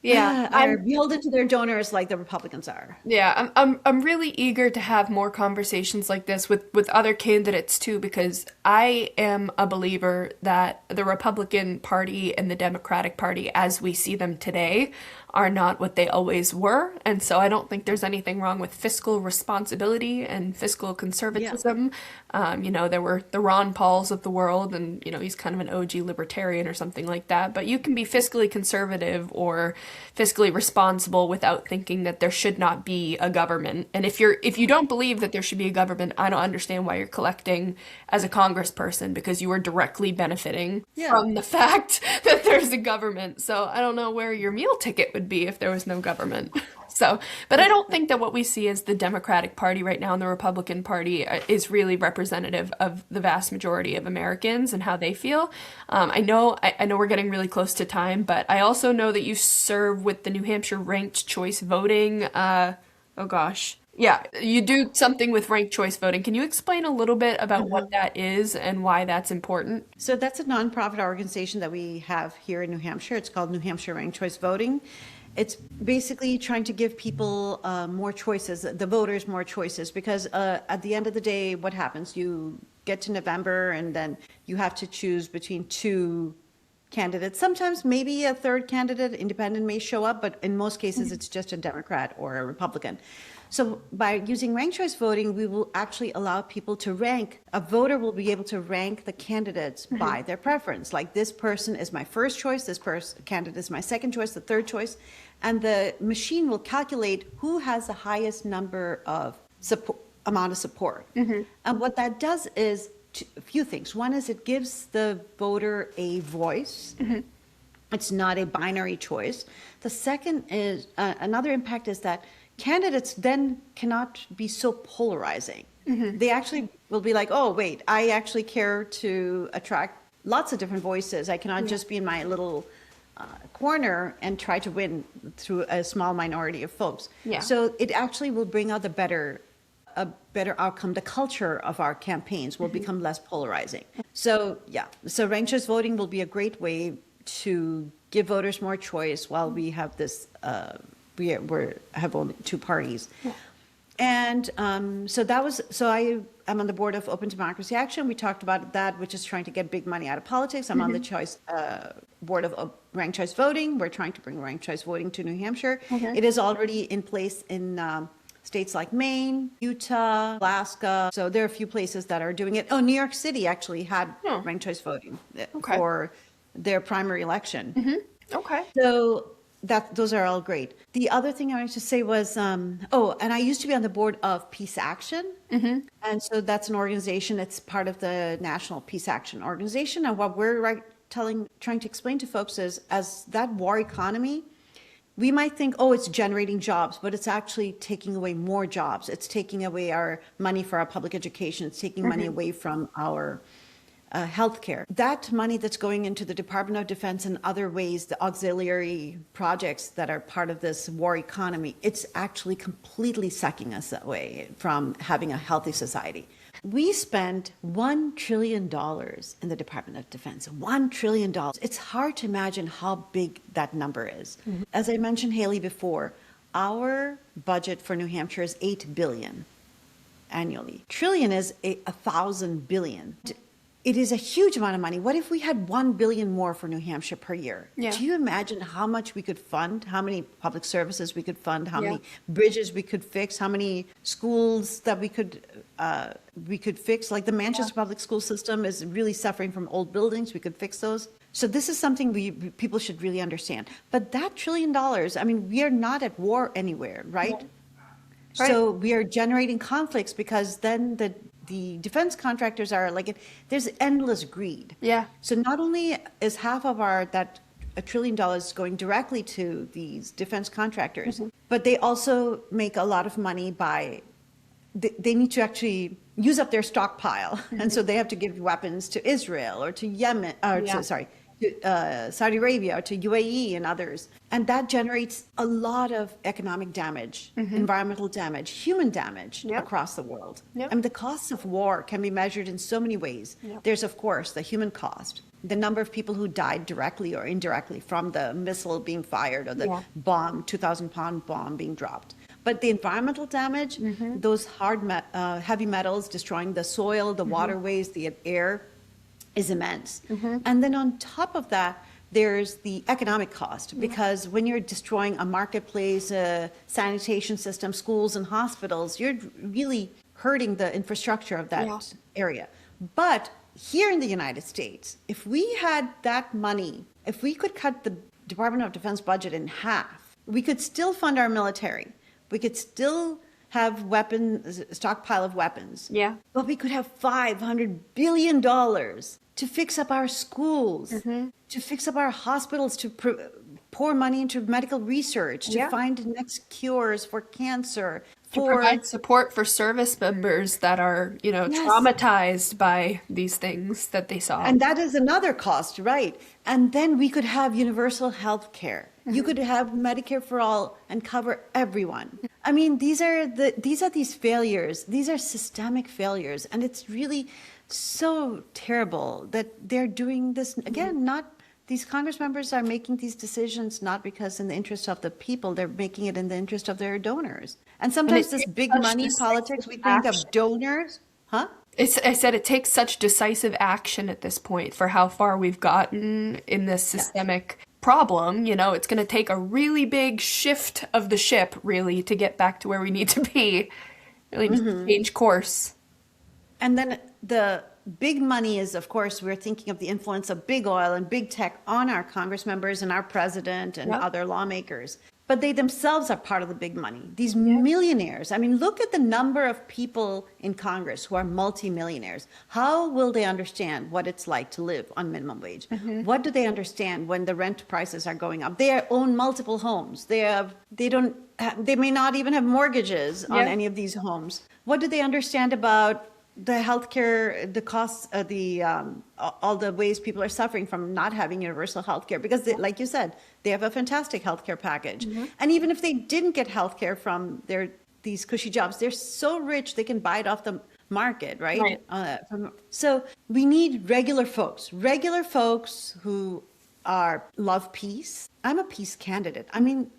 are beholden to their donors like the Republicans are. Yeah, I'm really eager to have more conversations like this with other candidates too, because I am a believer that the Republican Party and the Democratic Party, as we see them today, are not what they always were. And so I don't think there's anything wrong with fiscal responsibility and fiscal conservatism. There were the Ron Pauls of the world, and, he's kind of an OG libertarian or something like that. But you can be fiscally conservative or fiscally responsible without thinking that there should not be a government. And if you don't believe that there should be a government, I don't understand why you're collecting as a congressperson, because you are directly benefiting from the fact that there's a government. So I don't know where your meal ticket would be if there was no government. But I don't think that what we see as the Democratic Party right now and the Republican Party is really representative of the vast majority of Americans and how they feel. I know we're getting really close to time, but I also know that you serve with the New Hampshire ranked choice voting. Yeah, you do something with ranked choice voting. Can you explain a little bit about what that is and why that's important? So that's a nonprofit organization that we have here in New Hampshire. It's called New Hampshire Ranked Choice Voting. It's basically trying to give people more choices, the voters more choices, because at the end of the day, what happens? You get to November and then you have to choose between two candidates. Sometimes maybe a third candidate, independent, may show up, but in most cases it's just a Democrat or a Republican. So by using ranked choice voting, we will actually allow people to rank. A voter will be able to rank the candidates by their preference. Like, this person is my first choice, this candidate is my second choice, the third choice. And the machine will calculate who has the highest number of amount of support. And what that does is a few things. One is it gives the voter a voice. It's not a binary choice. The second is, another impact is that candidates then cannot be so polarizing. They actually will be like, oh, wait, I actually care to attract lots of different voices. I cannot just be in my little corner and try to win through a small minority of folks. So it actually will bring out a better outcome. The culture of our campaigns will become less polarizing. So ranked choice voting will be a great way to give voters more choice while we have this we have only two parties. And I'm on the board of Open Democracy Action. We talked about that, which is trying to get big money out of politics. I'm on the board of ranked choice voting. We're trying to bring ranked choice voting to New Hampshire. It is already in place in states like Maine, Utah, Alaska. So there are a few places that are doing it. Oh, New York City actually had ranked choice voting for their primary election. Okay. So those are all great. The other thing I wanted to say was, and I used to be on the board of Peace Action. And so that's an organization, it's part of the National Peace Action Organization. And what we're trying to explain to folks is, as that war economy, we might think, oh, it's generating jobs, but it's actually taking away more jobs. It's taking away our money for our public education. It's taking money away from our healthcare. That money that's going into the Department of Defense and other ways, the auxiliary projects that are part of this war economy, it's actually completely sucking us away from having a healthy society. We spend $1 trillion in the Department of Defense, $1 trillion. It's hard to imagine how big that number is. As I mentioned, Haley, before, our budget for New Hampshire is $8 billion annually. Trillion is 1,000 billion. It is a huge amount of money. What if we had 1 billion more for New Hampshire per year? Yeah. Do you imagine how much we could fund, how many public services we could fund, how many bridges we could fix, how many schools that we could fix? Like the Manchester public school system is really suffering from old buildings. We could fix those. So this is something people should really understand. But that $1 trillion, I mean, we are not at war anywhere, right? So we are generating conflicts because then the defense contractors are like, there's endless greed. Yeah. So not only is half of that $1 trillion going directly to these defense contractors, but they also make a lot of money by, they need to actually use up their stockpile. And so they have to give weapons to Israel or to Yemen, to Saudi Arabia or to UAE and others. And that generates a lot of economic damage, environmental damage, human damage across the world. I mean, the costs of war can be measured in so many ways. There's, of course, the human cost, the number of people who died directly or indirectly from the missile being fired or the bomb, 2,000-pound bomb being dropped. But the environmental damage, those heavy metals destroying the soil, the waterways, the air, is immense. And then on top of that, there's the economic cost, because when you're destroying a marketplace, a sanitation system, schools and hospitals, you're really hurting the infrastructure of that area. But here in the United States, if we had that money, if we could cut the Department of Defense budget in half, we could still fund our military. We could still have stockpile of weapons. But we could have $500 billion to fix up our schools, to fix up our hospitals, to pour money into medical research, to find next cures for cancer, to provide support for service members that are, traumatized by these things that they saw. And that is another cost, right? And then we could have universal health care. You could have Medicare for all and cover everyone. I mean, these are these failures. These are systemic failures, and it's really so terrible that they're doing this again. These Congress members are making these decisions not because in the interest of the people, they're making it in the interest of their donors. And sometimes this big money politics, we think of donors, I said it takes such decisive action at this point for how far we've gotten in this systemic problem. It's going to take a really big shift of the ship, really, to get back to where we need to be, really change course. And then the big money is, of course, we're thinking of the influence of big oil and big tech on our Congress members and our president and other lawmakers. But they themselves are part of the big money. These millionaires, I mean, look at the number of people in Congress who are multimillionaires. How will they understand what it's like to live on minimum wage? What do they understand when the rent prices are going up? They own multiple homes. They may not even have mortgages on any of these homes. What do they understand about the healthcare, the costs, all the ways people are suffering from not having universal healthcare? Because, like you said, they have a fantastic healthcare package. And even if they didn't get healthcare from these cushy jobs, they're so rich they can buy it off the market, right? So we need regular folks who love peace. I'm a peace candidate. I mean,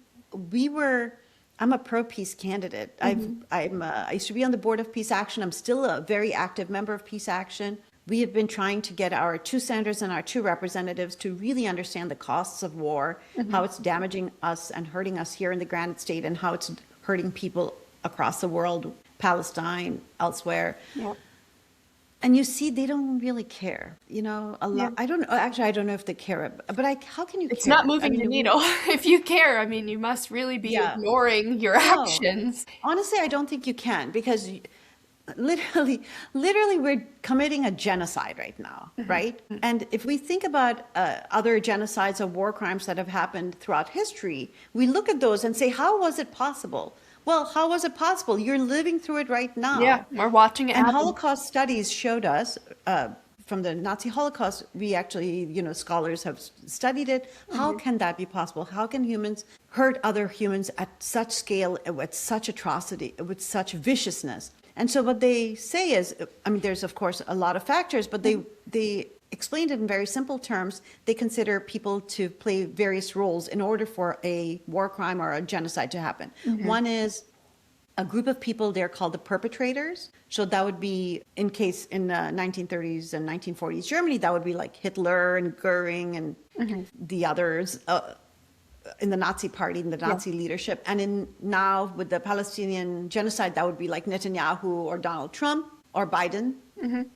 we were I'm a pro-peace candidate. I used to be on the board of Peace Action. I'm still a very active member of Peace Action. We have been trying to get our 2 senators and our 2 representatives to really understand the costs of war, how it's damaging us and hurting us here in the Granite State, and how it's hurting people across the world, Palestine, elsewhere. Yeah. And you see, they don't really care. You know, a lot. Yeah. I don't know. Actually, I don't know if they care. But how can you It's care? not moving the needle. If you care, I mean, you must really be ignoring your actions. Honestly, I don't think you can, because literally, we're committing a genocide right now, right? And if we think about other genocides or war crimes that have happened throughout history, we look at those and say, how was it possible? Well, how was it possible? You're living through it right now. Yeah, we're watching it And happen. Holocaust studies showed us, from the Nazi Holocaust, we actually, scholars have studied it. How can that be possible? How can humans hurt other humans at such scale, with such atrocity, with such viciousness? And so what they say is, I mean, there's of course a lot of factors, but they explained it in very simple terms. They consider people to play various roles in order for a war crime or a genocide to happen. One is a group of people, they're called the perpetrators. So that would be, in case in the 1930s and 1940s Germany, that would be like Hitler and Goering and the others in the Nazi party, in the Nazi leadership. And now with the Palestinian genocide, that would be like Netanyahu or Donald Trump or Biden.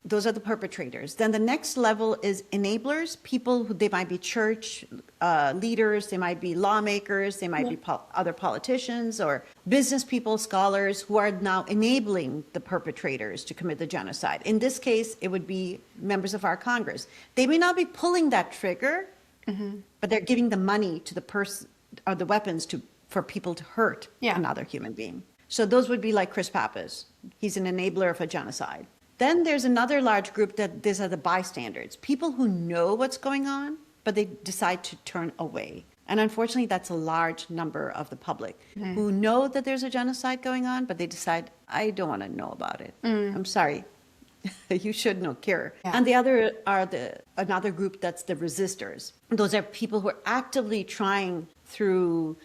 Those are the perpetrators. Then the next level is enablers, people who, they might be church leaders, they might be lawmakers, they might be other politicians or business people, scholars, who are now enabling the perpetrators to commit the genocide. In this case, it would be members of our Congress. They may not be pulling that trigger, but they're giving the money to the person or the weapons for people to hurt another human being. So those would be like Chris Pappas. He's an enabler of a genocide. Then there's another large group that these are the bystanders, people who know what's going on, but they decide to turn away. And unfortunately, that's a large number of the public who know that there's a genocide going on, but they decide, I don't want to know about it. I'm sorry. You should know, care. Yeah. And the other are another group that's the resistors. Those are people who are actively trying through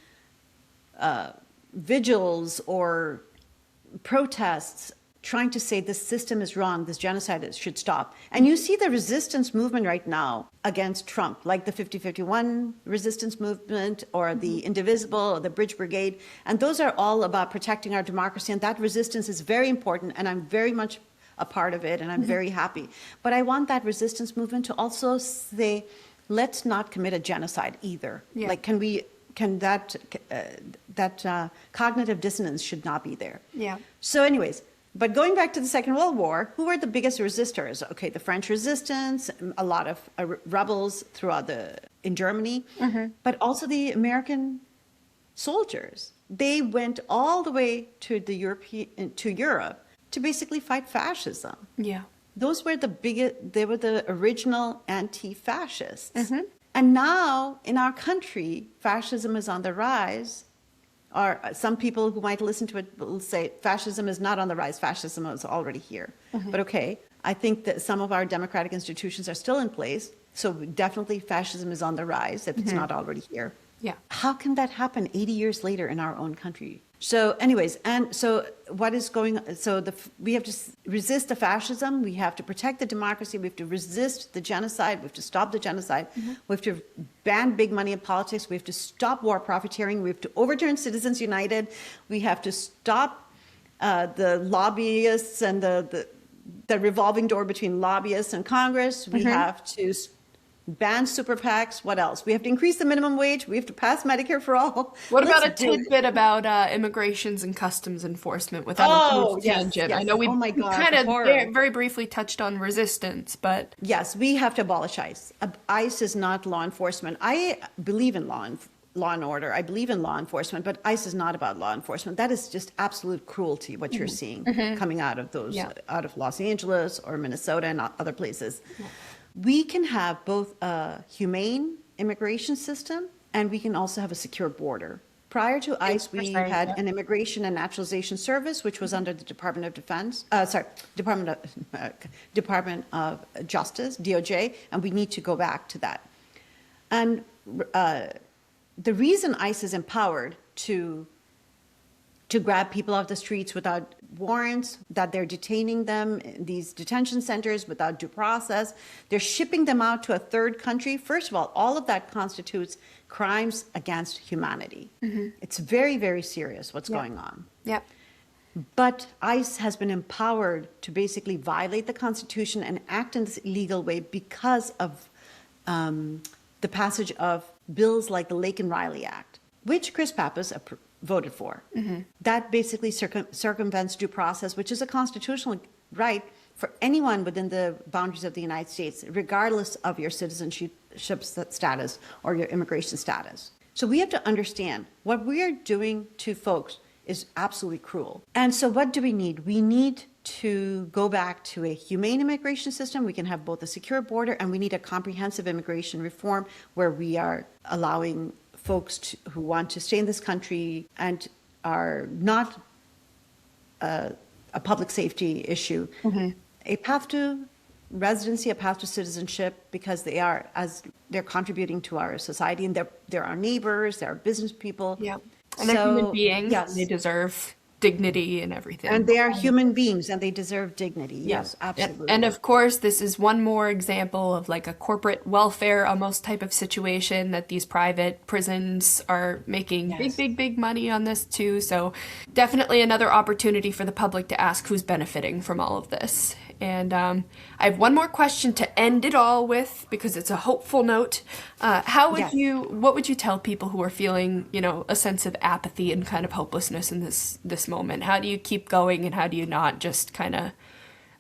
vigils or protests, trying to say this system is wrong, this genocide should stop. And you see the resistance movement right now against Trump, like the 50-51 resistance movement or the Indivisible or the Bridge Brigade. And those are all about protecting our democracy. And that resistance is very important. And I'm very much a part of it. And I'm very happy. But I want that resistance movement to also say, let's not commit a genocide either. Yeah. Like, that cognitive dissonance should not be there. Yeah. So anyways, but going back to the Second World War, who were the biggest resistors? Okay, the French resistance, a lot of rebels throughout in Germany, but also the American soldiers. They went all the way to Europe to basically fight fascism. Yeah. Those were they were the original anti-fascists. And now in our country, fascism is on the rise. Or some people who might listen to it will say fascism is not on the rise, fascism is already here. But okay, I think that some of our democratic institutions are still in place. So definitely fascism is on the rise if it's not already here. Yeah. How can that happen 80 years later in our own country? So anyways, and so what is going on? So we have to resist the fascism. We have to protect the democracy. We have to resist the genocide. We have to stop the genocide. We have to ban big money in politics. We have to stop war profiteering. We have to overturn Citizens United. We have to stop the lobbyists and the revolving door between lobbyists and Congress. We have to ban super PACs. What else? We have to increase the minimum wage. We have to pass Medicare for all. What about a tidbit about immigrations and customs enforcement without a tangent? I know we kind of very briefly touched on resistance, but... Yes, we have to abolish ICE. ICE is not law enforcement. I believe in law and order. I believe in law enforcement, but ICE is not about law enforcement. That is just absolute cruelty, what you're seeing coming out of out of Los Angeles or Minnesota and other places. Yeah. We can have both a humane immigration system and we can also have a secure border. Prior to ICE, we had an Immigration and Naturalization Service, which was under the Department of Defense, Department of Justice, DOJ, and we need to go back to that. And the reason ICE is empowered to to grab people off the streets without warrants, that they're detaining them in these detention centers without due process. They're shipping them out to a third country. First of all of that constitutes crimes against humanity. It's very, very serious what's going on. Yeah. But ICE has been empowered to basically violate the Constitution and act in this illegal way because of the passage of bills like the Lake and Riley Act, which Chris Pappas voted for. That basically circumvents due process, which is a constitutional right for anyone within the boundaries of the United States, regardless of your citizenship status or your immigration status. So we have to understand what we are doing to folks is absolutely cruel. And so what do we need? We need to go back to a humane immigration system. We can have both a secure border, and we need a comprehensive immigration reform where we are allowing folks who want to stay in this country and are not a public safety issue, a path to residency, a path to citizenship, because they're contributing to our society, and they're our neighbors, they're our business people. Yeah. And they're human beings. Yes. And they deserve dignity and everything. And they are human beings and they deserve dignity. Yes, absolutely. And of course, this is one more example of like a corporate welfare almost type of situation that these private prisons are making big money on this too. So definitely another opportunity for the public to ask who's benefiting from all of this. And I have one more question to end it all with, because it's a hopeful note. What would you tell people who are feeling, a sense of apathy and kind of hopelessness in this moment? How do you keep going, and how do you not just kind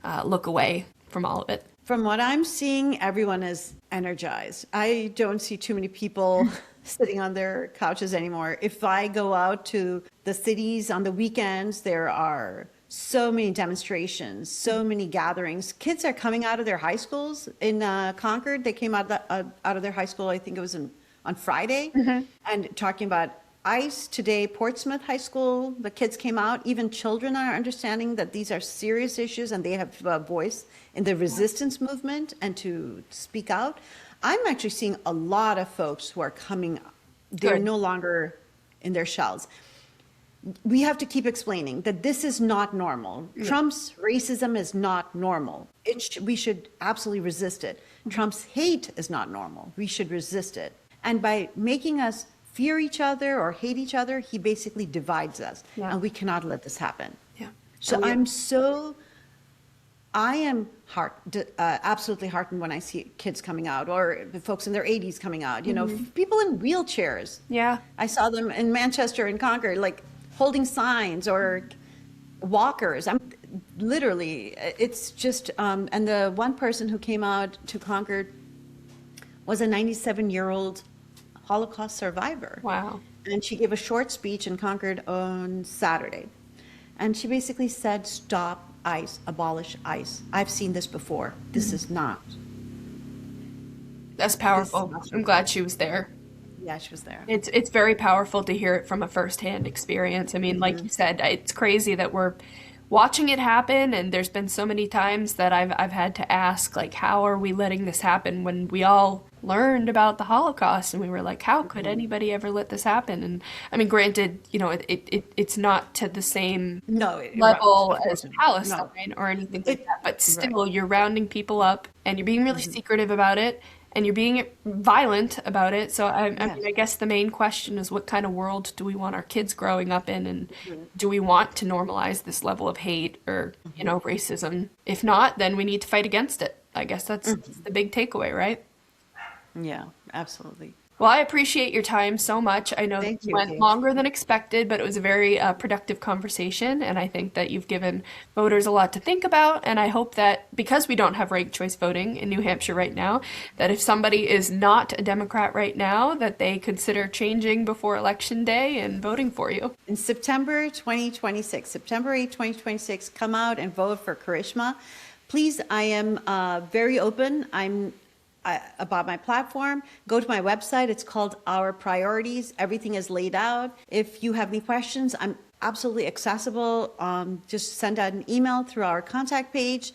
of look away from all of it? From what I'm seeing, everyone is energized. I don't see too many people sitting on their couches anymore. If I go out to the cities on the weekends, there are so many demonstrations, so many gatherings. Kids are coming out of their high schools in Concord. They came out of their high school, I think it was on Friday, and talking about ICE today. Portsmouth High School, the kids came out. Even children are understanding that these are serious issues, and they have a voice in the resistance movement and to speak out. I'm actually seeing a lot of folks who are coming. They're no longer in their shells. We have to keep explaining that this is not normal. Trump's racism is not normal. We should absolutely resist it. Trump's hate is not normal. We should resist it. And by making us fear each other or hate each other, he basically divides us. And we cannot let this happen. So I am absolutely heartened when I see kids coming out, or folks in their 80s coming out, people in wheelchairs. I saw them in Manchester and Concord, like holding signs, or walkers. It's just, and the one person who came out to Concord was a 97-year-old Holocaust survivor. Wow. And she gave a short speech in Concord on Saturday. And she basically said, stop ICE, abolish ICE. I've seen this before. This is not. That's powerful. I'm glad she was there. Yeah, she was there. It's very powerful to hear it from a firsthand experience. I mean, like you said, it's crazy that we're watching it happen, and there's been so many times that I've had to ask, like, how are we letting this happen when we all learned about the Holocaust and we were like, how could anybody ever let this happen? And I mean, granted, it's not to the same level as Palestine or anything like that, but still you're rounding people up and you're being really secretive about it, and you're being violent about it. So I mean, I guess the main question is, what kind of world do we want our kids growing up in? And do we want to normalize this level of hate or, racism? If not, then we need to fight against it. I guess that's the big takeaway, right? Yeah, absolutely. Well, I appreciate your time so much. I know it went longer than expected, but it was a very productive conversation. And I think that you've given voters a lot to think about. And I hope that because we don't have ranked choice voting in New Hampshire right now, that if somebody is not a Democrat right now, that they consider changing before Election Day and voting for you. In September 2026, September 8, 2026, come out and vote for Karishma. Please, I am very open. About my platform, go to my website. It's called Our Priorities. Everything is laid out. If you have any questions, I'm absolutely accessible. Just send out an email through our contact page.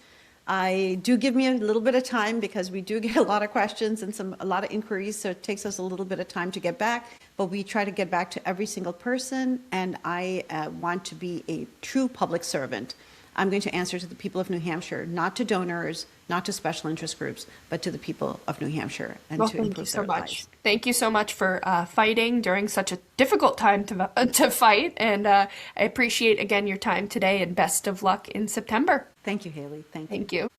I do give me a little bit of time because we do get a lot of questions and a lot of inquiries, so it takes us a little bit of time to get back, but we try to get back to every single person, and I want to be a true public servant. I'm going to answer to the people of New Hampshire, not to donors, not to special interest groups, but to the people of New Hampshire and to improve their lives. Thank you so much for fighting during such a difficult time to fight. And I appreciate, again, your time today, and best of luck in September. Thank you, Haley. Thank you. Thank you.